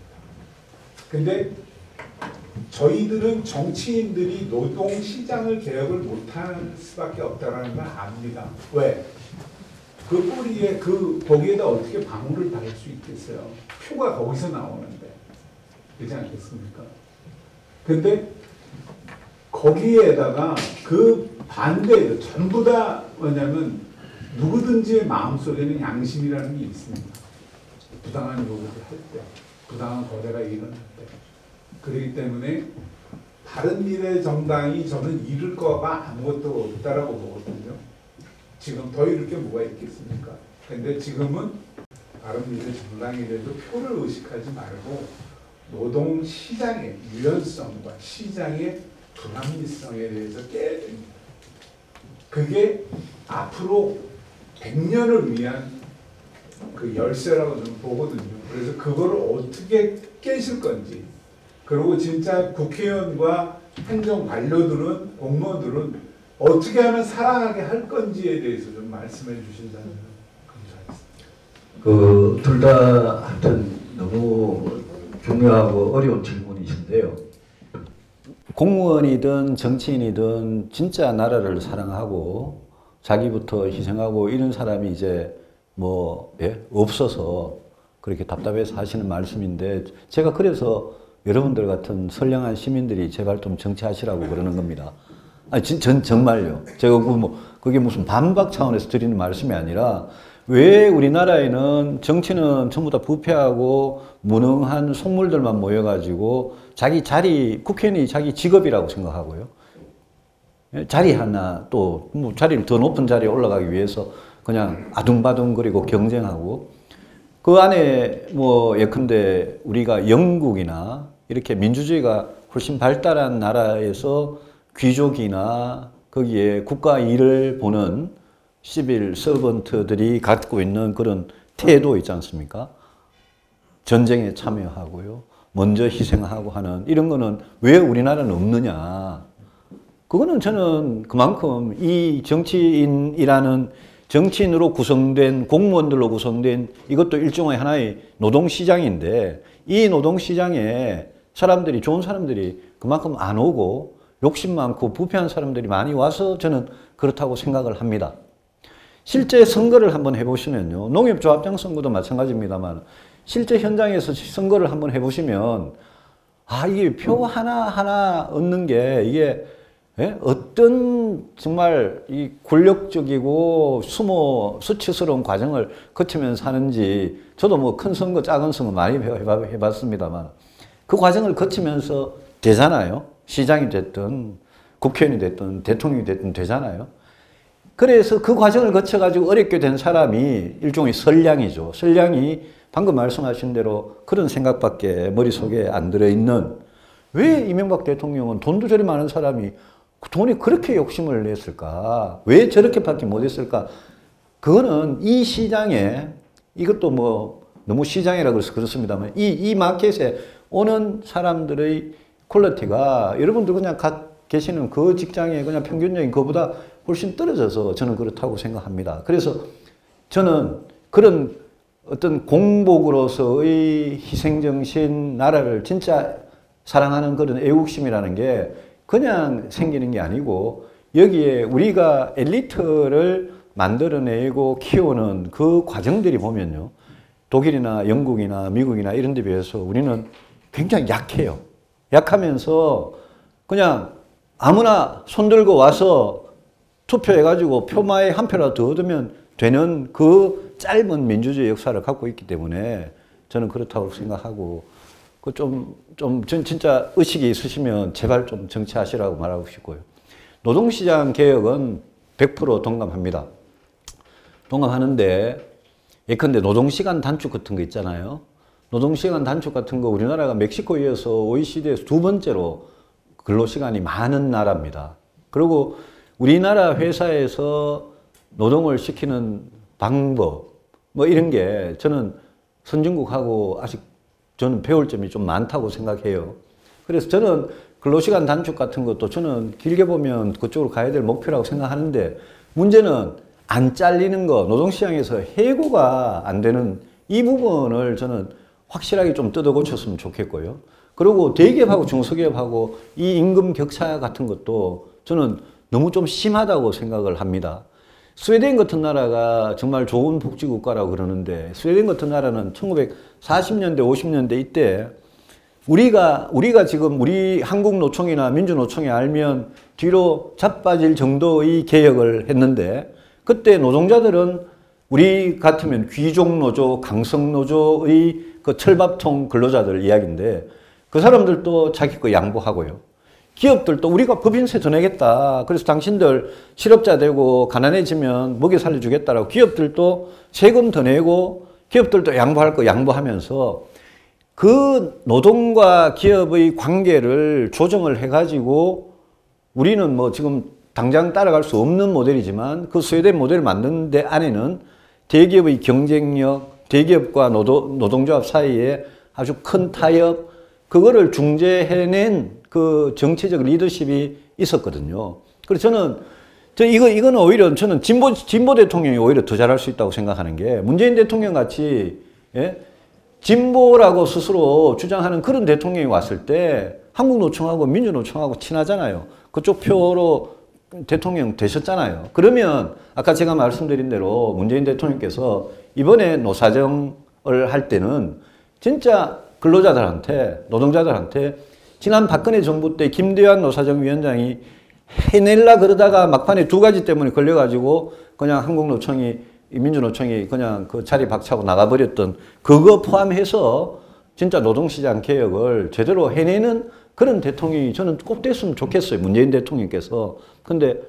근데 저희들은 정치인들이 노동시장을 개혁을 못할 수밖에 없다는 걸 압니다. 왜? 그 뿌리에 거기에다 어떻게 방울을 달을 수 있겠어요? 표가 거기서 나오는데. 그렇지 않겠습니까? 근데 거기에다가 그 반대 전부 다 뭐냐면 누구든지의 마음속에는 양심이라는 게 있습니다. 부당한 요구를 할 때, 부당한 거래가 일어날 때. 그렇기 때문에 바른미래정당이 저는 잃을 거가 아무것도 없다라고 보거든요. 지금 더 잃을 게 뭐가 있겠습니까? 근데 지금은 바른미래정당이라도 표를 의식하지 말고 노동시장의 유연성과 시장의 불합리성에 대해서 깨야 됩니다. 그게 앞으로 100년을 위한 그 열쇠라고 저는 보거든요. 그래서 그거를 어떻게 깨실 건지, 그리고 진짜 국회의원과 행정 관료들은, 공무원들은 어떻게 하면 살아가게 할 건지에 대해서 좀 말씀해 주신다면 감사하겠습니다. 둘 다 하여튼 너무 중요하고 어려운 질문이신데요. 공무원이든 정치인이든 진짜 나라를 사랑하고 자기부터 희생하고 이런 사람이 이제 뭐 없어서 그렇게 답답해서 하시는 말씀인데, 제가 그래서 여러분들 같은 선량한 시민들이 제발 좀 정치하시라고 그러는 겁니다. 아니 정말요. 제가 그게 무슨 반박 차원에서 드리는 말씀이 아니라, 왜 우리나라에는 정치는 전부 다 부패하고 무능한 속물들만 모여가지고 자기 자리, 국회의원이 자기 직업이라고 생각하고요. 자리 하나 또 자리를 더 높은 자리에 올라가기 위해서 그냥 아둥바둥거리고 경쟁하고, 그 안에 예컨대 우리가 영국이나 이렇게 민주주의가 훨씬 발달한 나라에서 귀족이나 거기에 국가 일을 보는 시빌 서번트들이 갖고 있는 그런 태도 있지 않습니까? 전쟁에 참여하고요, 먼저 희생하고 하는 이런 거는 왜 우리나라는 없느냐. 그거는 저는 그만큼 이 정치인으로 구성된, 공무원들로 구성된 이것도 일종의 하나의 노동시장인데, 이 노동시장에 좋은 사람들이 그만큼 안 오고 욕심 많고 부패한 사람들이 많이 와서 저는 그렇다고 생각을 합니다. 실제 선거를 한번 해보시면요, 농협조합장 선거도 마찬가지입니다만 실제 현장에서 선거를 한번 해보시면 이게 표 하나하나 얻는 게 이게 어떤 정말 이 굴욕적이고 수치스러운 과정을 거치면서 하는지, 저도 큰 선거, 작은 선거 많이 해봤습니다만 그 과정을 거치면서 되잖아요. 시장이 됐든 국회의원이 됐든 대통령이 됐든 되잖아요. 그래서 그 과정을 거쳐가지고 어렵게 된 사람이 일종의 선량이죠. 선량이 방금 말씀하신 대로 그런 생각밖에 머릿속에 안 들어있는, 왜 이명박 대통령은 돈도 저리 많은 사람이 돈이 그렇게 욕심을 냈을까? 왜 저렇게밖에 못했을까? 그거는 이 시장에, 이것도 너무 시장이라 그래서 그렇습니다만, 이 마켓에 오는 사람들의 퀄리티가 여러분들 그냥 계시는 그 직장에 그냥 평균적인 그보다 훨씬 떨어져서 저는 그렇다고 생각합니다. 그래서 저는 그런 어떤 공복으로서의 희생정신, 나라를 진짜 사랑하는 그런 애국심이라는 게 그냥 생기는 게 아니고, 여기에 우리가 엘리트를 만들어내고 키우는 그 과정들이 보면요, 독일이나 영국이나 미국이나 이런 데 비해서 우리는 굉장히 약해요. 약하면서 그냥 아무나 손들고 와서 투표해가지고 표마에 한 표라도 더 얻으면 되는 그 짧은 민주주의 역사를 갖고 있기 때문에 저는 그렇다고 생각하고, 진짜 의식이 있으시면 제발 좀 정치하시라고 말하고 싶고요. 노동시장 개혁은 100% 동감합니다. 동감하는데, 예컨대 노동시간 단축 같은 거 있잖아요. 노동시간 단축 같은 거 우리나라가 멕시코에 이어서 OECD에서 두 번째로 근로시간이 많은 나라입니다. 그리고 우리나라 회사에서 노동을 시키는 방법, 이런 게 저는 선진국하고 아직 저는 배울 점이 좀 많다고 생각해요. 그래서 저는 근로시간 단축 같은 것도 저는 길게 보면 그쪽으로 가야 될 목표라고 생각하는데, 문제는 안 잘리는 거, 노동시장에서 해고가 안 되는 이 부분을 저는 확실하게 좀 뜯어 고쳤으면 좋겠고요. 그리고 대기업하고 중소기업하고 이 임금 격차 같은 것도 저는 너무 좀 심하다고 생각을 합니다. 스웨덴 같은 나라가 정말 좋은 복지국가라고 그러는데, 스웨덴 같은 나라는 1940년대, 50년대 이때 우리가 지금 우리 한국노총이나 민주노총이 알면 뒤로 자빠질 정도의 개혁을 했는데, 그때 노동자들은 우리 같으면 귀족노조, 강성노조의 그 철밥통 근로자들 이야기인데, 그 사람들도 자기 거 양보하고요. 기업들도 우리가 법인세 더 내겠다. 그래서 당신들 실업자 되고 가난해지면 먹여 살려주겠다라고 기업들도 세금 더 내고 기업들도 양보할 거 양보하면서 그 노동과 기업의 관계를 조정을 해가지고 우리는 뭐 지금 당장 따라갈 수 없는 모델이지만 그 스웨덴 모델을 만드는 데 안에는 대기업의 경쟁력, 대기업과 노동조합 사이에 아주 큰 타협, 그거를 중재해낸 그 정치적 리더십이 있었거든요. 그래서 이거는 오히려 저는 진보 대통령이 오히려 더 잘할 수 있다고 생각하는 게 문재인 대통령 같이, 예? 진보라고 스스로 주장하는 그런 대통령이 왔을 때 한국노총하고 민주노총하고 친하잖아요. 그쪽 표로 대통령 되셨잖아요. 그러면 아까 제가 말씀드린 대로 문재인 대통령께서 이번에 노사정을 할 때는 진짜 근로자들한테, 노동자들한테 지난 박근혜 정부 때 김대환 노사정위원장이 해낼라 그러다가 막판에 두 가지 때문에 걸려가지고 그냥 한국노총이, 민주노총이 그냥 그 자리 박차고 나가버렸던 그거 포함해서 진짜 노동시장 개혁을 제대로 해내는 그런 대통령이 저는 꼭 됐으면 좋겠어요. 문재인 대통령께서. 근데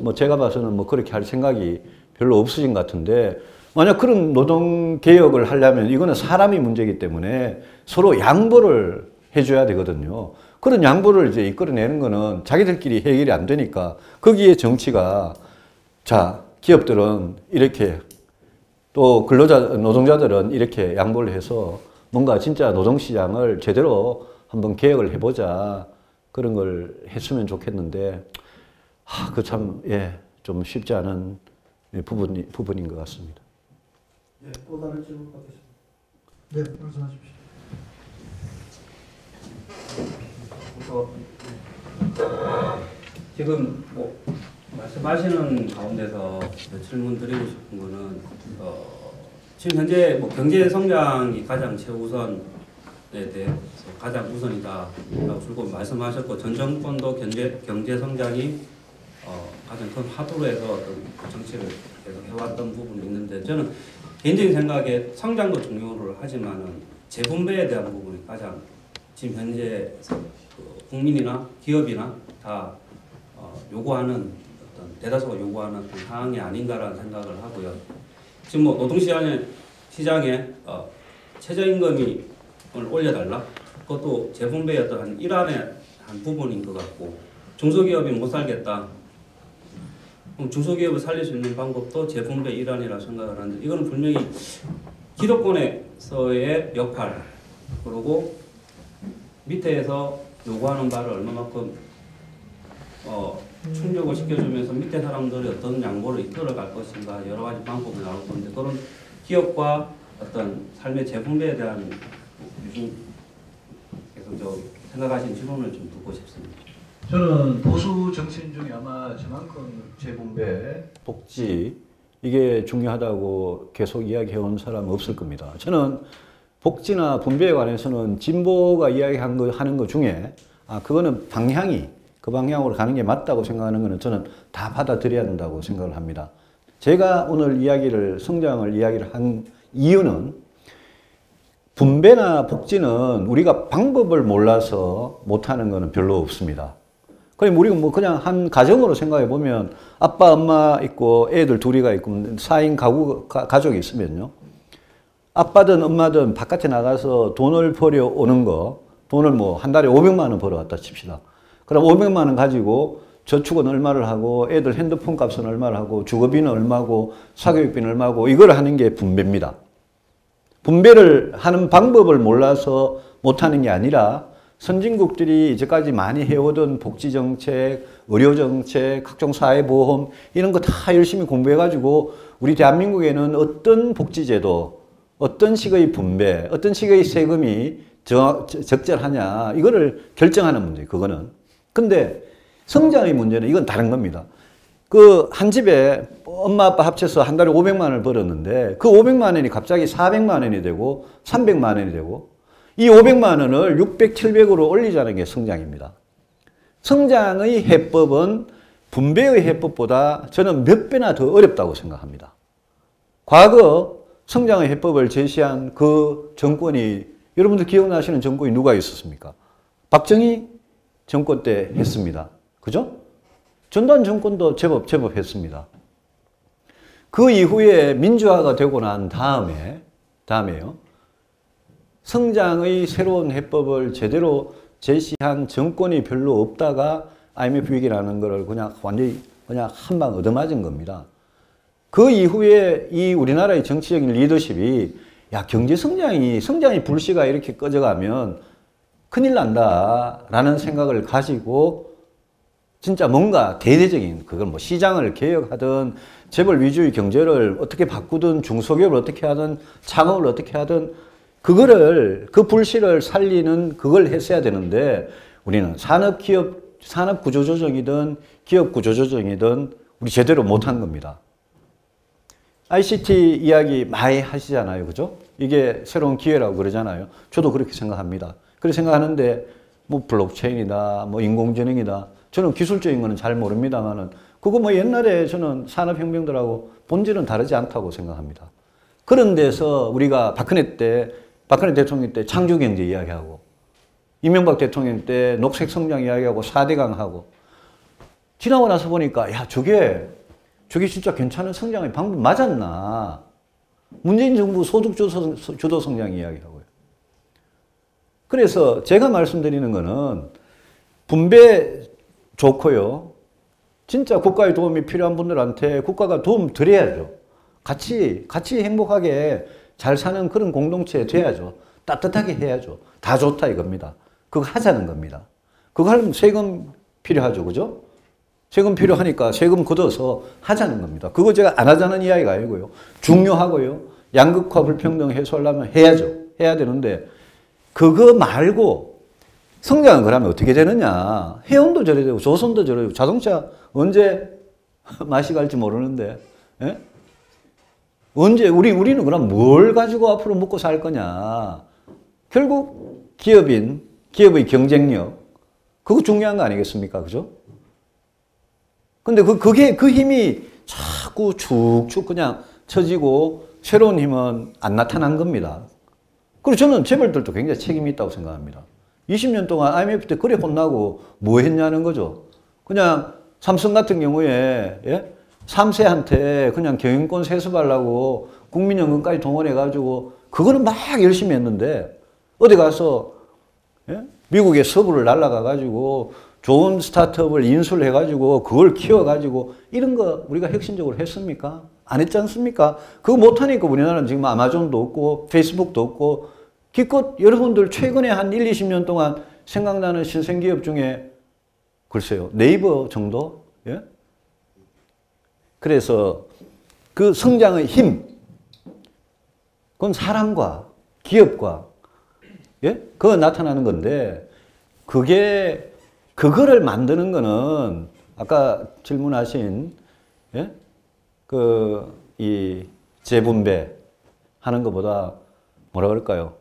뭐 제가 봐서는 뭐 그렇게 할 생각이 별로 없으신 것 같은데 만약 그런 노동개혁을 하려면 이거는 사람이 문제이기 때문에 서로 양보를 해줘야 되거든요. 그런 양보를 이제 이끌어내는 거는 자기들끼리 해결이 안 되니까 거기에 정치가 자, 기업들은 이렇게 또 노동자들은 이렇게 양보를 해서 뭔가 진짜 노동시장을 제대로 한번 개혁을 해보자. 그런 걸 했으면 좋겠는데, 그 참, 예, 좀 쉽지 않은 부분인 것 같습니다. 네, 또 다른 질문 받겠습니다. 네, 말씀하십시오. 지금 뭐 말씀하시는 가운데서 질문 드리고 싶은 거는 지금 현재 뭐 경제 성장이 가장 최우선에 대해서 가장 우선이다라고 줄곧 말씀하셨고 전 정권도 경제 성장이 가장 큰 화두로 해서 어떤 정치를 계속 해왔던 부분이 있는데 저는 개인적인 생각에 성장도 중요를 하지만은 재분배에 대한 부분이 가장 지금 현재 국민이나 기업이나 다 요구하는 어떤 대다수가 요구하는 어떤 사항이 아닌가라는 생각을 하고요. 지금 뭐 노동시장에 최저임금을 올려달라. 그것도 재분배의 어떤 한 일환의 한 부분인 것 같고 중소기업이 못 살겠다. 그럼 중소기업을 살릴 수 있는 방법도 재분배 일환이라고 생각을 하는데 이거는 분명히 기득권에서의 역할 그리고 밑에서 요구하는 바를 얼마만큼 충족을 시켜주면서 밑에 사람들이 어떤 양보를 이끌어갈 것인가 여러 가지 방법이 나올 건데 그런 기업과 어떤 삶의 재분배에 대한 요즘 계속 생각하신 질문을 좀 듣고 싶습니다. 저는 보수 정신 중에 아마 저만큼 재분배, 복지 이게 중요하다고 계속 이야기해온 사람은 없을 겁니다. 저는 복지나 분배에 관해서는 진보가 하는 것 중에 그거는 그 방향으로 가는 게 맞다고 생각하는 거는 저는 다 받아들여야 된다고 생각을 합니다. 제가 오늘 성장을 이야기를 한 이유는 분배나 복지는 우리가 방법을 몰라서 못하는 거는 별로 없습니다. 그럼 우리가 뭐 그냥 한 가정으로 생각해 보면 아빠, 엄마 있고 애들 둘이가 있고 4인 가족이 있으면요. 아빠든 엄마든 바깥에 나가서 돈을 벌여 오는 거, 돈을 뭐 한 달에 500만 원 벌어왔다 칩시다. 그럼 500만 원 가지고 저축은 얼마를 하고 애들 핸드폰 값은 얼마를 하고 주거비는 얼마고 사교육비는 얼마고 이걸 하는 게 분배입니다. 분배를 하는 방법을 몰라서 못하는 게 아니라 선진국들이 이제까지 많이 해오던 복지정책, 의료정책, 각종 사회보험 이런 거 다 열심히 공부해가지고 우리 대한민국에는 어떤 복지제도, 어떤 식의 분배, 어떤 식의 세금이 적절하냐 이거를 결정하는 문제 그거는. 근데 성장의 문제는 이건 다른 겁니다. 한 집에 엄마 아빠 합쳐서 한 달에 500만 원을 벌었는데 그 500만 원이 갑자기 400만 원이 되고 300만 원이 되고 이 500만 원을 600, 700으로 올리자는 게 성장입니다. 성장의 해법은 분배의 해법보다 저는 몇 배나 더 어렵다고 생각합니다. 과거 성장의 해법을 제시한 그 정권이 여러분들 기억나시는 정권이 누가 있었습니까? 박정희 정권 때 했습니다. 그죠? 전두환 정권도 제법 했습니다. 그 이후에 민주화가 되고 난 다음에요. 성장의 새로운 해법을 제대로 제시한 정권이 별로 없다가 IMF 위기라는 것을 그냥 완전히 그냥 한 방 얻어맞은 겁니다. 그 이후에 이 우리나라의 정치적인 리더십이 야, 성장이 불씨가 이렇게 꺼져가면 큰일 난다라는 생각을 가지고 진짜 뭔가 대대적인 그걸 뭐 시장을 개혁하든 재벌 위주의 경제를 어떻게 바꾸든 중소기업을 어떻게 하든 창업을 어떻게 하든 그거를 그 불씨를 살리는 그걸 했어야 되는데 우리는 산업 구조조정이든 기업 구조조정이든 우리 제대로 못한 겁니다. ICT 이야기 많이 하시잖아요. 그죠? 이게 새로운 기회라고 그러잖아요. 저도 그렇게 생각합니다. 그렇게 생각하는데 뭐 블록체인이다, 뭐 인공지능이다. 저는 기술적인 거는 잘 모릅니다만은 그거 뭐 옛날에 저는 산업혁명들하고 본질은 다르지 않다고 생각합니다. 그런 데서 우리가 박근혜 대통령 때 창조경제 이야기하고 이명박 대통령 때 녹색 성장 이야기하고 4대강 하고 지나고 나서 보니까 야 저게 진짜 괜찮은 성장의 방법 맞았나. 문재인 정부 소득 주도 성장 이야기하고요. 그래서 제가 말씀드리는 거는 분배 좋고요. 진짜 국가의 도움이 필요한 분들한테 국가가 도움 드려야죠. 같이 행복하게 잘 사는 그런 공동체 돼야죠. 따뜻하게 해야죠. 다 좋다 이겁니다. 그거 하자는 겁니다. 그거 하려면 세금 필요하죠. 그죠? 세금 필요하니까 세금 걷어서 하자는 겁니다. 그거 제가 안 하자는 이야기가 아니고요. 중요하고요. 양극화 불평등 해소하려면 해야죠. 해야 되는데 그거 말고 성장은 그러면 어떻게 되느냐. 해운도 저래야 되고 조선도 저래야 되고 자동차 언제 맛이 갈지 모르는데 예? 언제 우리는 그럼 뭘 가지고 앞으로 먹고 살 거냐. 결국 기업의 경쟁력 그거 중요한 거 아니겠습니까? 그죠? 근데 그 힘이 자꾸 축축 그냥 처지고 새로운 힘은 안 나타난 겁니다. 그리고 저는 재벌들도 굉장히 책임이 있다고 생각합니다. 20년 동안 IMF 때 그래 혼나고 뭐 했냐는 거죠. 그냥 삼성 같은 경우에 예? 3세한테 그냥 경영권 세습하려고 국민연금까지 동원해가지고 그거는 막 열심히 했는데 어디 가서 예? 미국에 서부를 날아가가지고 좋은 스타트업을 인수를 해가지고 그걸 키워가지고 이런 거 우리가 혁신적으로 했습니까? 안 했지 않습니까? 그거 못하니까 우리나라는 지금 아마존도 없고 페이스북도 없고 기껏 여러분들 최근에 한 1, 20년 동안 생각나는 신생기업 중에 글쎄요 네이버 정도? 예? 그래서 그 성장의 힘 그건 사람과 기업과 예? 그거 나타나는 건데 그거를 만드는 거는 아까 질문하신 예? 이 재분배 하는 것보다 뭐라 그럴까요?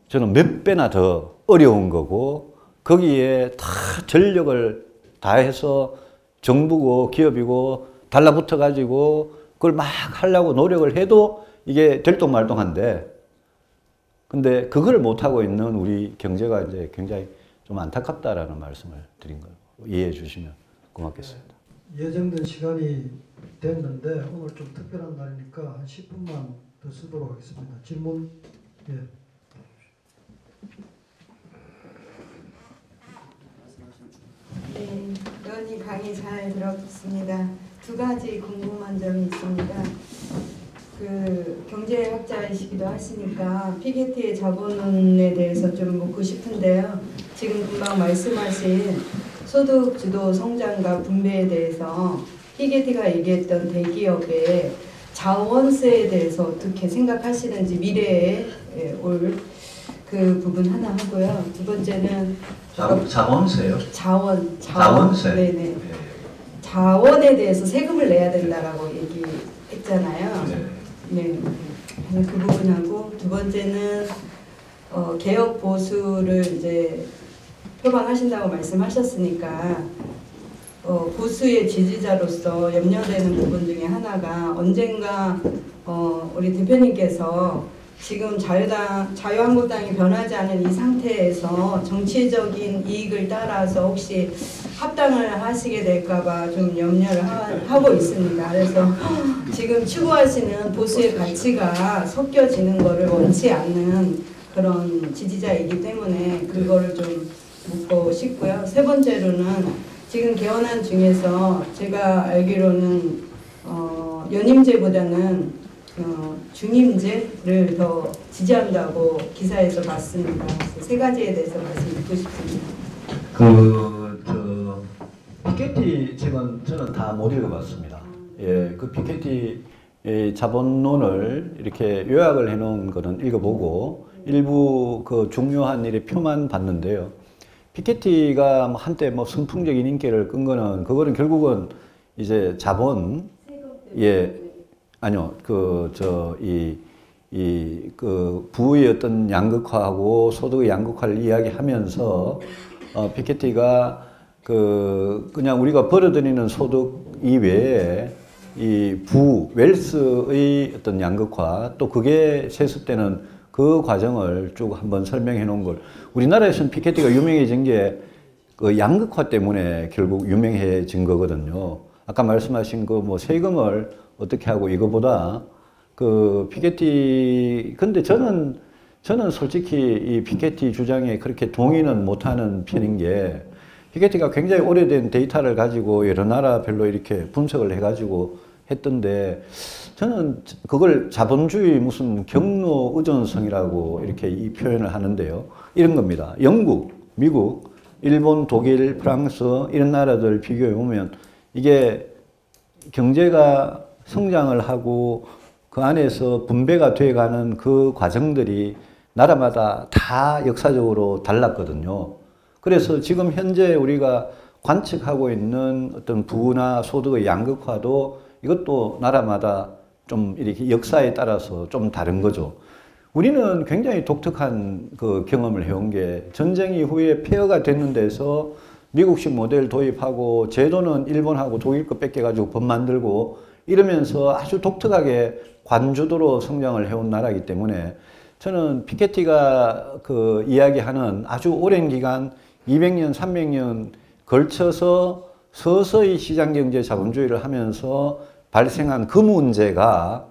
저는 몇 배나 더 어려운 거고 거기에 다 전력을 다해서 정부고 기업이고 달라붙어 가지고 그걸 막 하려고 노력을 해도 이게 들똥말똥한데 근데 그걸 못하고 있는 우리 경제가 이제 굉장히 좀 안타깝다라는 말씀을 드린 거예요. 이해해 주시면 고맙겠습니다. 예정된 시간이 됐는데 오늘 좀 특별한 날이니까 한 10분만 더 쓰도록 하겠습니다. 질문? 예. 네, 의원님 강의 잘 들었습니다. 두 가지 궁금한 점이 있습니다. 그 경제학자이시기도 하시니까 피게티의 자본론에 대해서 좀 묻고 싶은데요. 지금 금방 말씀하신 소득 주도 성장과 분배에 대해서 피게티가 얘기했던 대기업의 자원세에 대해서 어떻게 생각하시는지 미래에 올 그 부분 하나 하고요. 두 번째는 자원세요? 자원세. 네네. 자원에 대해서 세금을 내야 된다라고 얘기했잖아요. 네. 그래서 그 부분하고 두 번째는 개혁 보수를 이제 표방하신다고 말씀하셨으니까 보수의 지지자로서 염려되는 부분 중에 하나가 언젠가 우리 대표님께서 지금 자유한국당이 변하지 않은 이 상태에서 정치적인 이익을 따라서 혹시 합당을 하시게 될까봐 좀 염려를 하고 있습니다. 그래서 지금 추구하시는 보수의 가치가 섞여지는 것을 원치 않는 그런 지지자이기 때문에 그거를 좀 묻고 싶고요. 세 번째로는 지금 개헌안 중에서 제가 알기로는 연임제보다는 중임제를 더 지지한다고 기사에서 봤습니다. 그래서 세 가지에 대해서 말씀 듣고 싶습니다. 피케티 책은 저는 다 못 읽어봤습니다. 예, 그 피케티 자본론을 이렇게 요약을 해놓은 거는 읽어보고 일부 그 중요한 일의 표만 봤는데요. 피케티가 한때 뭐 선풍적인 인기를 끈 거는 그거는 결국은 이제 자본, 예, 아니요, 그 부의 어떤 양극화하고 소득의 양극화를 이야기하면서 피케티가 그냥 우리가 벌어들이는 소득 이외에 이 웰스의 어떤 양극화 또 그게 세습되는 그 과정을 쭉 한번 설명해 놓은 걸 우리나라에서는 피케티가 유명해진 게 그 양극화 때문에 결국 유명해진 거거든요. 아까 말씀하신 그 뭐 세금을 어떻게 하고 이거보다 그 피케티 근데 저는 솔직히 이 피케티 주장에 그렇게 동의는 못하는 편인 게 피케티가 굉장히 오래된 데이터를 가지고 여러 나라별로 이렇게 분석을 해가지고 했던데 저는 그걸 자본주의 무슨 경로 의존성이라고 이렇게 이 표현을 하는데요. 이런 겁니다. 영국, 미국, 일본, 독일, 프랑스 이런 나라들 비교해 보면 이게 경제가 성장을 하고 그 안에서 분배가 돼가는 그 과정들이 나라마다 다 역사적으로 달랐거든요. 그래서 지금 현재 우리가 관측하고 있는 어떤 부나 소득의 양극화도 이것도 나라마다 좀 이렇게 역사에 따라서 좀 다른 거죠. 우리는 굉장히 독특한 그 경험을 해온 게 전쟁 이후에 폐허가 됐는 데서 미국식 모델 도입하고 제도는 일본하고 독일 거 뺏겨가지고 법 만들고 이러면서 아주 독특하게 관주도로 성장을 해온 나라이기 때문에 저는 피케티가 그 이야기하는 아주 오랜 기간 200년, 300년 걸쳐서 서서히 시장경제 자본주의를 하면서 발생한 그 문제가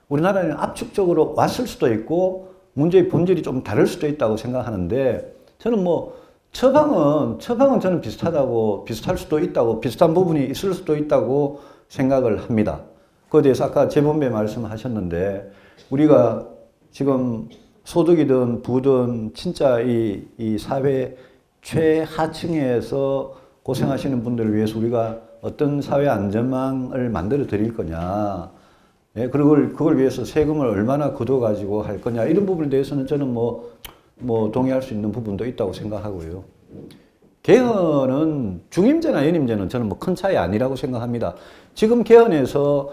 우리나라에는 압축적으로 왔을 수도 있고 문제의 본질이 좀 다를 수도 있다고 생각하는데 저는 뭐 처방은 저는 비슷할 수도 있다고 비슷한 부분이 있을 수도 있다고 생각을 합니다. 그에 대해서 아까 재범배 말씀하셨는데 우리가 지금 소득이든 부든 진짜 이 사회 최하층에서 고생하시는 분들을 위해서 우리가 어떤 사회 안전망을 만들어 드릴 거냐, 예, 그리고 그걸 위해서 세금을 얼마나 걷어가지고 할 거냐 이런 부분에 대해서는 저는 뭐 동의할 수 있는 부분도 있다고 생각하고요. 개헌은 중임제나 연임제는 저는 뭐 큰 차이 아니라고 생각합니다. 지금 개헌에서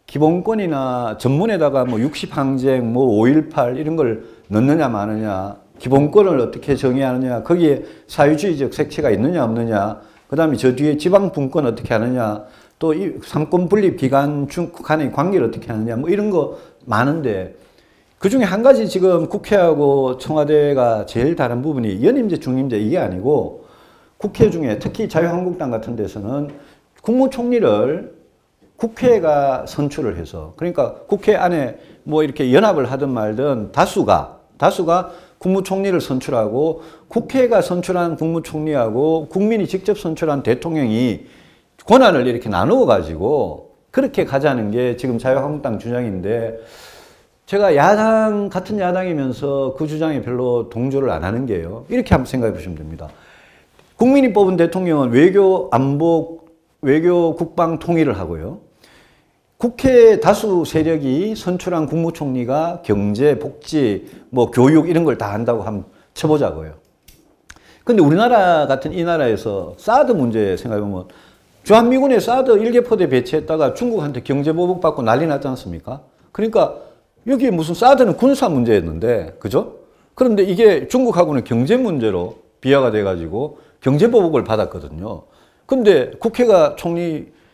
기본권이나 전문에다가 뭐 60항쟁, 뭐 5.18 이런 걸 넣느냐 마느냐, 기본권을 어떻게 정의하느냐, 거기에 사회주의적 색채가 있느냐 없느냐, 그 다음에 저 뒤에 지방분권 어떻게 하느냐, 또 이 삼권 분립 기관 간의 관계를 어떻게 하느냐, 뭐 이런 거 많은데 그 중에 한 가지 지금 국회하고 청와대가 제일 다른 부분이 연임제, 중임제 이게 아니고 국회 중에 특히 자유한국당 같은 데서는 국무총리를 국회가 선출을 해서 그러니까 국회 안에 뭐 이렇게 연합을 하든 말든 다수가 국무총리를 선출하고 국회가 선출한 국무총리하고 국민이 직접 선출한 대통령이 권한을 이렇게 나누어 가지고 그렇게 가자는 게 지금 자유한국당 주장인데 제가 같은 야당이면서 그 주장에 별로 동조를 안 하는 게요. 이렇게 한번 생각해 보시면 됩니다. 국민이 뽑은 대통령은 외교, 안보, 외교, 국방 통일을 하고요. 국회 다수 세력이 선출한 국무총리가 경제, 복지, 뭐 교육 이런 걸 다 한다고 한번 쳐보자고요. 근데 우리나라 같은 이 나라에서 사드 문제 생각해보면 주한미군에 사드 1개포대 배치했다가 중국한테 경제보복 받고 난리 났지 않습니까? 그러니까 여기에 무슨 사드는 군사 문제였는데, 그죠? 그런데 이게 중국하고는 경제 문제로 비화가 돼가지고 경제보복을 받았거든요. 근데 국회가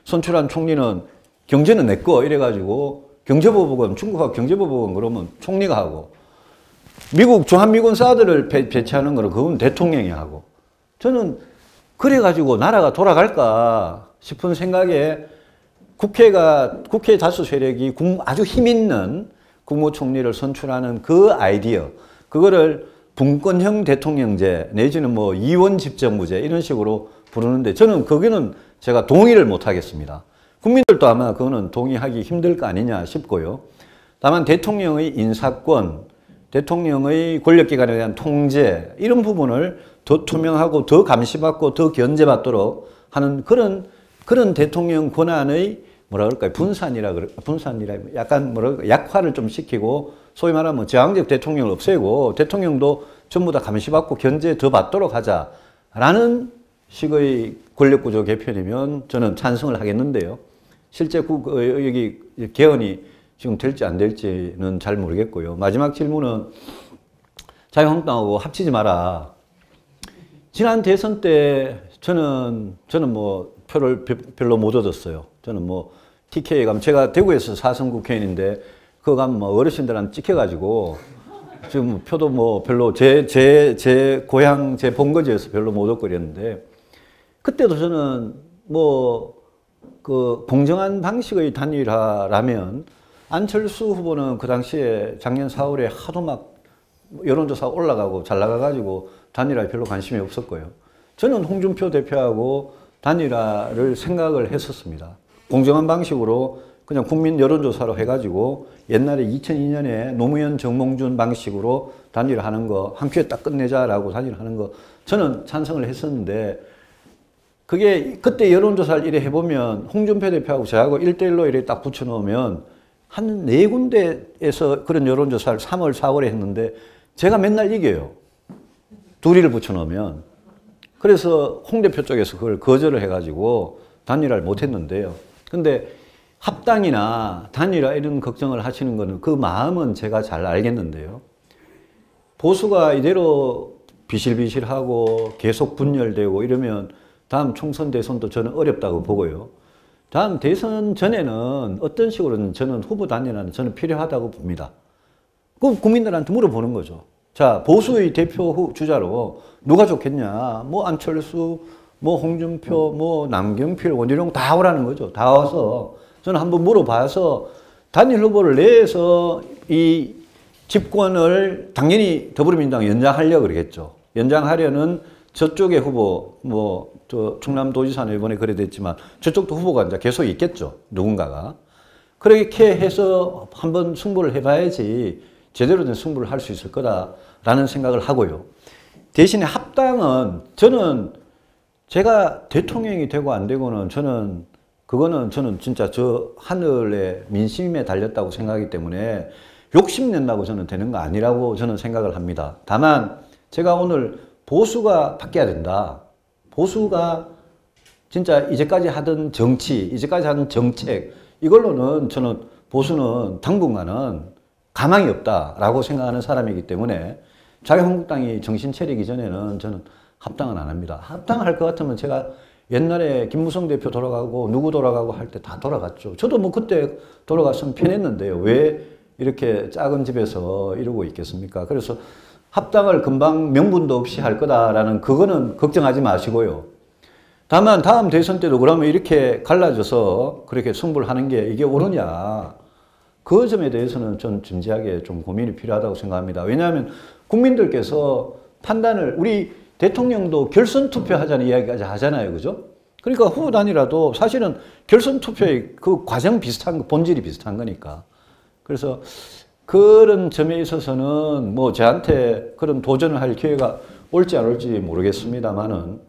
선출한 총리는 경제는 내 거 이래가지고 경제보복은 중국하고 경제보복은 그러면 총리가 하고 미국 주한미군 사드를 배치하는 거는 그건 대통령이 하고 저는 그래가지고 나라가 돌아갈까 싶은 생각에 국회 다수 세력이 아주 힘있는 국무총리를 선출하는 그 아이디어, 그거를 분권형 대통령제 내지는 뭐 이원집정부제 이런 식으로 부르는데 저는 거기는 제가 동의를 못 하겠습니다. 국민들도 아마 그거는 동의하기 힘들 거 아니냐 싶고요. 다만 대통령의 인사권, 대통령의 권력기관에 대한 통제 이런 부분을 더 투명하고 더 감시받고 더 견제받도록 하는 그런 대통령 권한의 뭐라 그럴까요? 분산이라 약간 약화를 좀 시키고 소위 말하면 제왕적 대통령을 없애고 대통령도 전부 다 감시받고 견제 더 받도록 하자라는 식의 권력구조 개편이면 저는 찬성을 하겠는데요. 실제 여기 개헌이 지금 될지 안 될지는 잘 모르겠고요. 마지막 질문은 자유한국당하고 합치지 마라. 지난 대선 때 저는 뭐 표를 별로 못 얻었어요. 저는 뭐 TK에 가면 제가 대구에서 4선 국회의원인데 그거 가면 뭐 어르신들한테 찍혀가지고 지금 표도 뭐 별로 제 고향 제 본거지에서 별로 못 얻고 그랬는데 그때도 저는 뭐 그 공정한 방식의 단일화라면 안철수 후보는 그 당시에 작년 4월에 하도 막 여론조사 올라가고 잘 나가가지고 단일화에 별로 관심이 없었고요. 저는 홍준표 대표하고 단일화를 생각을 했었습니다. 공정한 방식으로 그냥 국민 여론조사로 해가지고 옛날에 2002년에 노무현 정몽준 방식으로 단일화하는 거 한 큐에 딱 끝내자라고 단일화하는 거 저는 찬성을 했었는데 그게 그때 여론조사를 이래 해보면 홍준표 대표하고 저하고 1대1로 이래 딱 붙여놓으면 한 4군데에서 그런 여론조사를 3월, 4월에 했는데 제가 맨날 이겨요. 둘이를 붙여놓으면. 그래서 홍 대표 쪽에서 그걸 거절을 해가지고 단일화를 못했는데요. 근데 합당이나 단일화 이런 걱정을 하시는 거는 그 마음은 제가 잘 알겠는데요. 보수가 이대로 비실비실하고 계속 분열되고 이러면 다음 총선 대선도 저는 어렵다고 보고요. 다음 대선 전에는 어떤 식으로든 저는 후보 단일화는 저는 필요하다고 봅니다. 그럼 국민들한테 물어보는 거죠. 자, 보수의 대표 주자로 누가 좋겠냐? 뭐 안철수, 뭐 홍준표, 뭐 남경필, 원희룡 다 오라는 거죠. 다 와서 저는 한번 물어봐서 단일 후보를 내서 이 집권을 당연히 더불어민주당 연장하려고 그러겠죠. 연장하려는 저쪽의 후보, 뭐 저 충남도지사는 이번에 그래 됐지만 저쪽도 후보가 이제 계속 있겠죠. 누군가가. 그렇게 해서 한번 승부를 해봐야지 제대로 된 승부를 할 수 있을 거다라는 생각을 하고요. 대신에 합당은 저는 제가 대통령이 되고 안 되고는 저는 진짜 저 하늘의 민심에 달렸다고 생각하기 때문에 욕심낸다고 저는 되는 거 아니라고 저는 생각을 합니다. 다만 제가 오늘 보수가 바뀌어야 된다. 보수가 진짜 이제까지 하던 정치, 이제까지 하던 정책 이걸로는 저는 보수는 당분간은 가망이 없다라고 생각하는 사람이기 때문에 자유한국당이 정신 차리기 전에는 저는 합당은 안 합니다. 합당할 것 같으면 제가 옛날에 김무성 대표 돌아가고 누구 돌아가고 할 때 다 돌아갔죠. 저도 뭐 그때 돌아갔으면 편했는데요. 왜 이렇게 작은 집에서 이러고 있겠습니까? 그래서 합당을 금방 명분도 없이 할 거다라는 그거는 걱정하지 마시고요. 다만 다음 대선 때도 그러면 이렇게 갈라져서 그렇게 승부를 하는 게 이게 옳으냐. 그 점에 대해서는 좀 진지하게 좀 고민이 필요하다고 생각합니다. 왜냐하면 국민들께서 판단을 우리 대통령도 결선 투표하자는 이야기까지 하잖아요. 그죠? 그러니까 후보 단일화도 사실은 결선 투표의 그 과정 비슷한 거, 본질이 비슷한 거니까. 그래서 그런 점에 있어서는 뭐 저한테 그런 도전을 할 기회가 올지 안 올지 모르겠습니다만은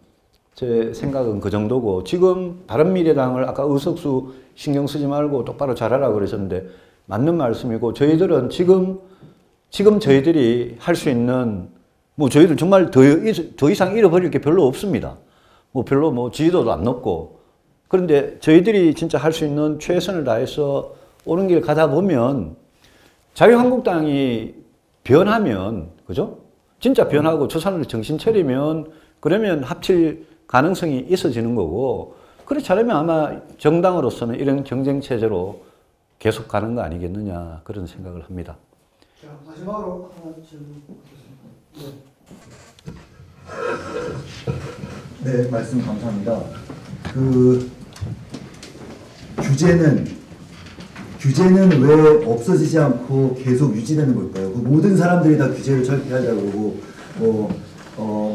제 생각은 그 정도고 지금 바른미래당을 아까 의석수 신경 쓰지 말고 똑바로 잘하라고 그러셨는데 맞는 말씀이고 저희들은 지금 저희들이 할 수 있는 뭐 저희들 정말 더 이상 잃어버릴 게 별로 없습니다. 뭐 별로 뭐 지지도도 안 높고 그런데 저희들이 진짜 할 수 있는 최선을 다해서 옳은 길 가다 보면 자유한국당이 변하면, 그죠? 진짜 변하고 저 사람들 정신 차리면 그러면 합칠 가능성이 있어지는 거고 그렇지 않으면 아마 정당으로서는 이런 경쟁체제로 계속 가는 거 아니겠느냐 그런 생각을 합니다. 자, 마지막으로 하나 질문 드리겠습니다. 네, 말씀 감사합니다. 그 규제는 왜 없어지지 않고 계속 유지되는 걸까요? 그 모든 사람들이 다 규제를 철폐하자고 그러고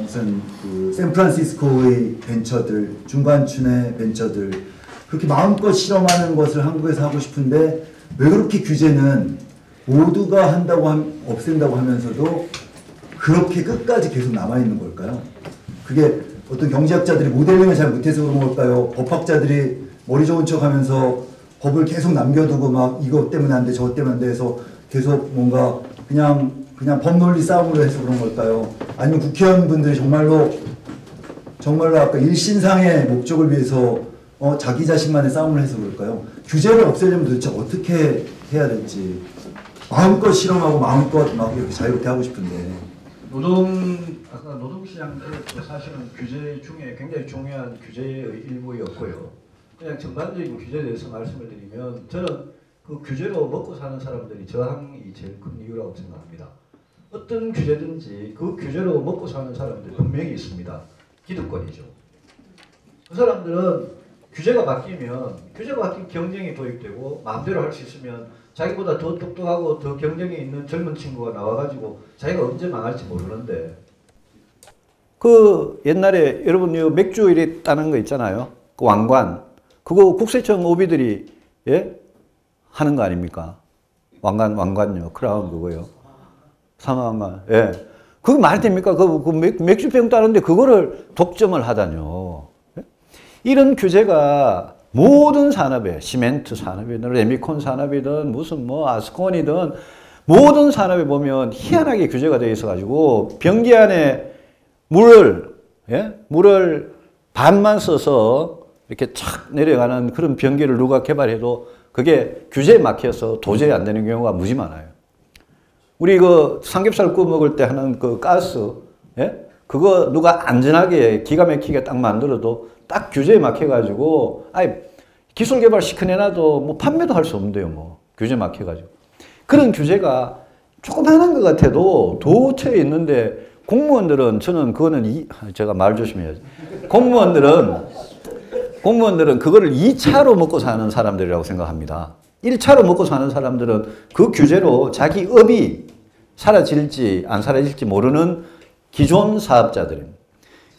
무슨 그 샌프란시스코의 벤처들, 중간춘의 벤처들 그렇게 마음껏 실험하는 것을 한국에서 하고 싶은데 왜 그렇게 규제는 모두가 없앤다고 하면서도 그렇게 끝까지 계속 남아있는 걸까요? 그게 어떤 경제학자들이 모델링을 잘 못해서 그런 걸까요? 법학자들이 머리 좋은 척 하면서 법을 계속 남겨두고 막 이것 때문에 안 돼, 저것 때문에 안 돼 해서 계속 뭔가 그냥 법논리 싸움으로 해서 그런 걸까요? 아니면 국회의원분들이 정말로 아까 일신상의 목적을 위해서 자기 자신만의 싸움을 해서 그럴까요? 규제를 없애려면 도대체 어떻게 해야 될지 마음껏 실험하고 마음껏 막 이렇게 자유롭게 하고 싶은데 아까 노동시장도 사실은 규제 중에 굉장히 중요한 규제의 일부였고요. 그냥 전반적인 규제에 대해서 말씀을 드리면 저는 그 규제로 먹고 사는 사람들이 저항이 제일 큰 이유라고 생각합니다. 어떤 규제든지 그 규제로 먹고 사는 사람들이 분명히 있습니다. 기득권이죠. 그 사람들은 규제가 바뀌면 경쟁이 도입되고 마음대로 할 수 있으면 자기보다 더 똑똑하고 더 경쟁이 있는 젊은 친구가 나와가지고 자기가 언제 망할지 모르는데 그 옛날에 여러분 요 맥주 이리 따는 거 있잖아요. 그 왕관. 그거 국세청 오비들이 예? 하는 거 아닙니까? 왕관요. 크라운 그거요. 사망왕관. 예. 그게 말이 됩니까? 그 맥주병 따는데 그거를 독점을 하다뇨. 예? 이런 규제가 모든 산업에, 시멘트 산업이든 레미콘 산업이든 무슨 뭐 아스콘이든 모든 산업에 보면 희한하게 규제가 되어 있어가지고 변기 안에 물을 반만 써서 이렇게 착 내려가는 그런 변기를 누가 개발해도 그게 규제에 막혀서 도저히 안 되는 경우가 무지 많아요. 우리 그 삼겹살 구워 먹을 때 하는 그 가스, 예? 그거 누가 안전하게 기가 막히게 딱 만들어도 딱 규제에 막혀가지고, 기술 개발 시켜내놔도 뭐 판매도 할 수 없는데요, 뭐. 규제 막혀가지고. 그런 규제가 조그마한 것 같아도 도처에 있는데 공무원들은 저는 그거는 제가 말 조심해야지. 공무원들은 그거를 2차로 먹고 사는 사람들이라고 생각합니다. 1차로 먹고 사는 사람들은 그 규제로 자기 업이 사라질지 안 사라질지 모르는 기존 사업자들입니다.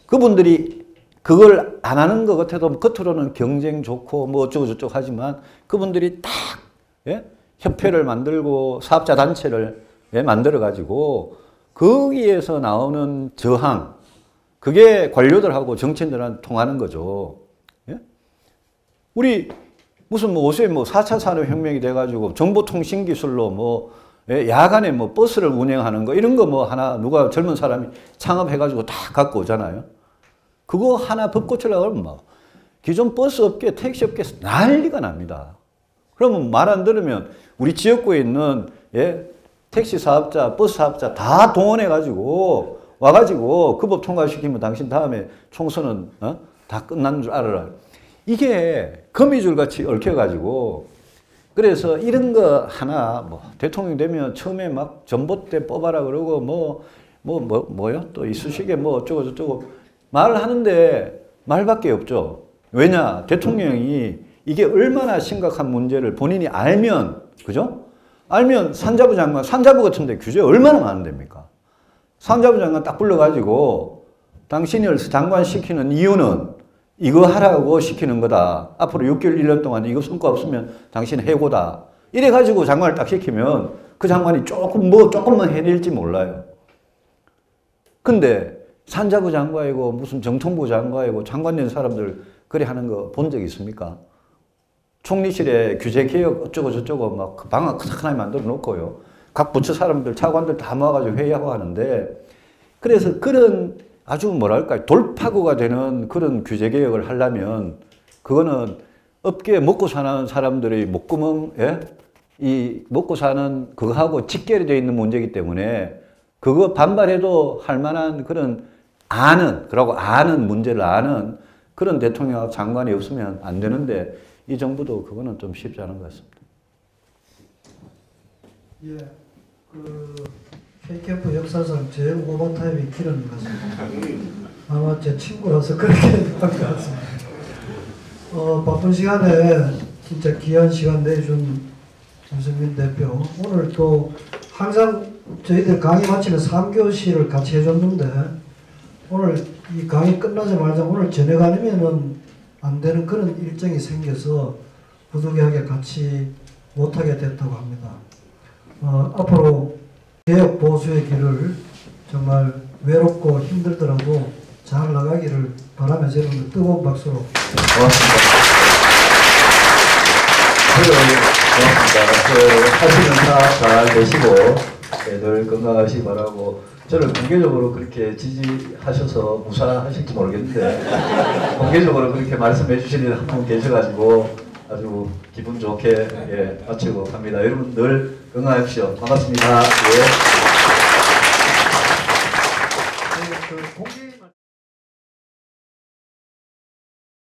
그분들이 그걸 안 하는 것 같아도 겉으로는 경쟁 좋고 뭐 어쩌고저쩌고 하지만 그분들이 딱 협회를 만들고 사업자 단체를 만들어가지고 거기에서 나오는 저항, 그게 관료들하고 정치인들한테 통하는 거죠. 우리 무슨 요새 4차 산업혁명이 돼가지고 정보통신기술로 야간에 버스를 운행하는 거 이런 거 하나 누가 젊은 사람이 창업해가지고 다 갖고 오잖아요. 그거 하나 법 고치려고 하면 기존 버스 업계, 택시 업계에서 난리가 납니다. 그러면 말 안 들으면 우리 지역구에 있는 택시 사업자, 버스 사업자 다 동원해가지고 와가지고 그 법 통과시키면 당신 다음에 총선은 다 끝난 줄 알아라. 이게 거미줄같이 얽혀가지고 그래서 이런 거 하나 대통령 되면 처음에 막 전봇대 뽑아라 그러고 뭐요? 또 이쑤시개 어쩌고저쩌고 말을 하는데 말밖에 없죠. 왜냐? 대통령이 이게 얼마나 심각한 문제를 본인이 알면, 그죠? 알면 산자부 같은데 규제 얼마나 많은데입니까? 산자부 장관 딱 불러가지고 당신을 장관 시키는 이유는 이거 하라고 시키는 거다. 앞으로 6개월, 1년 동안 이거 성과 없으면 당신 해고다. 이래가지고 장관을 딱 시키면 그 장관이 조금만 해낼지 몰라요. 근데 산자부 장관이고 무슨 정통부 장관이고 장관 된 사람들 그래 하는 거 본 적 있습니까? 총리실에 규제개혁 어쩌고저쩌고 막 방학 크게 만들어 놓고요. 각 부처 사람들, 차관들 다 모아가지고 회의하고 하는데 그래서 그런 아주 돌파구가 되는 그런 규제개혁을 하려면 그거는 업계에 먹고 사는 사람들의 목구멍, 이 먹고 사는 그거하고 직결되어 있는 문제이기 때문에 그거 반발해도 할 만한 그런 아는 문제를 아는 그런 대통령하고 장관이 없으면 안 되는데 이 정부도 그거는 좀 쉽지 않은 것 같습니다. 예. 그 KKF 역사상 제일 오버타임이 길은 것 같습니다. 아마 제 친구라서 그렇게 한 것 같습니다. 바쁜 시간에 진짜 귀한 시간 내준 유승민 대표, 오늘 또 항상 저희들 강의 마치면 3교시를 같이 해줬는데 오늘 이 강의 끝나자마자 오늘 저녁 아니면은 안 되는 그런 일정이 생겨서 부득이하게 같이 못하게 됐다고 합니다. 앞으로 개혁 보수의 길을 정말 외롭고 힘들더라도 잘 나가기를 바라면서 여러분들 뜨거운 박수로 고맙습니다. 고맙습니다. 하시는 다 잘 되시고 늘 건강하시기 바라고, 저를 공개적으로 그렇게 지지하셔서 무사하실지 모르겠는데 공개적으로 그렇게 말씀해 주시는 한 분 계셔가지고 아주 기분 좋게 마치고 갑니다. 여러분 늘 건강하십시오. 반갑습니다. 예.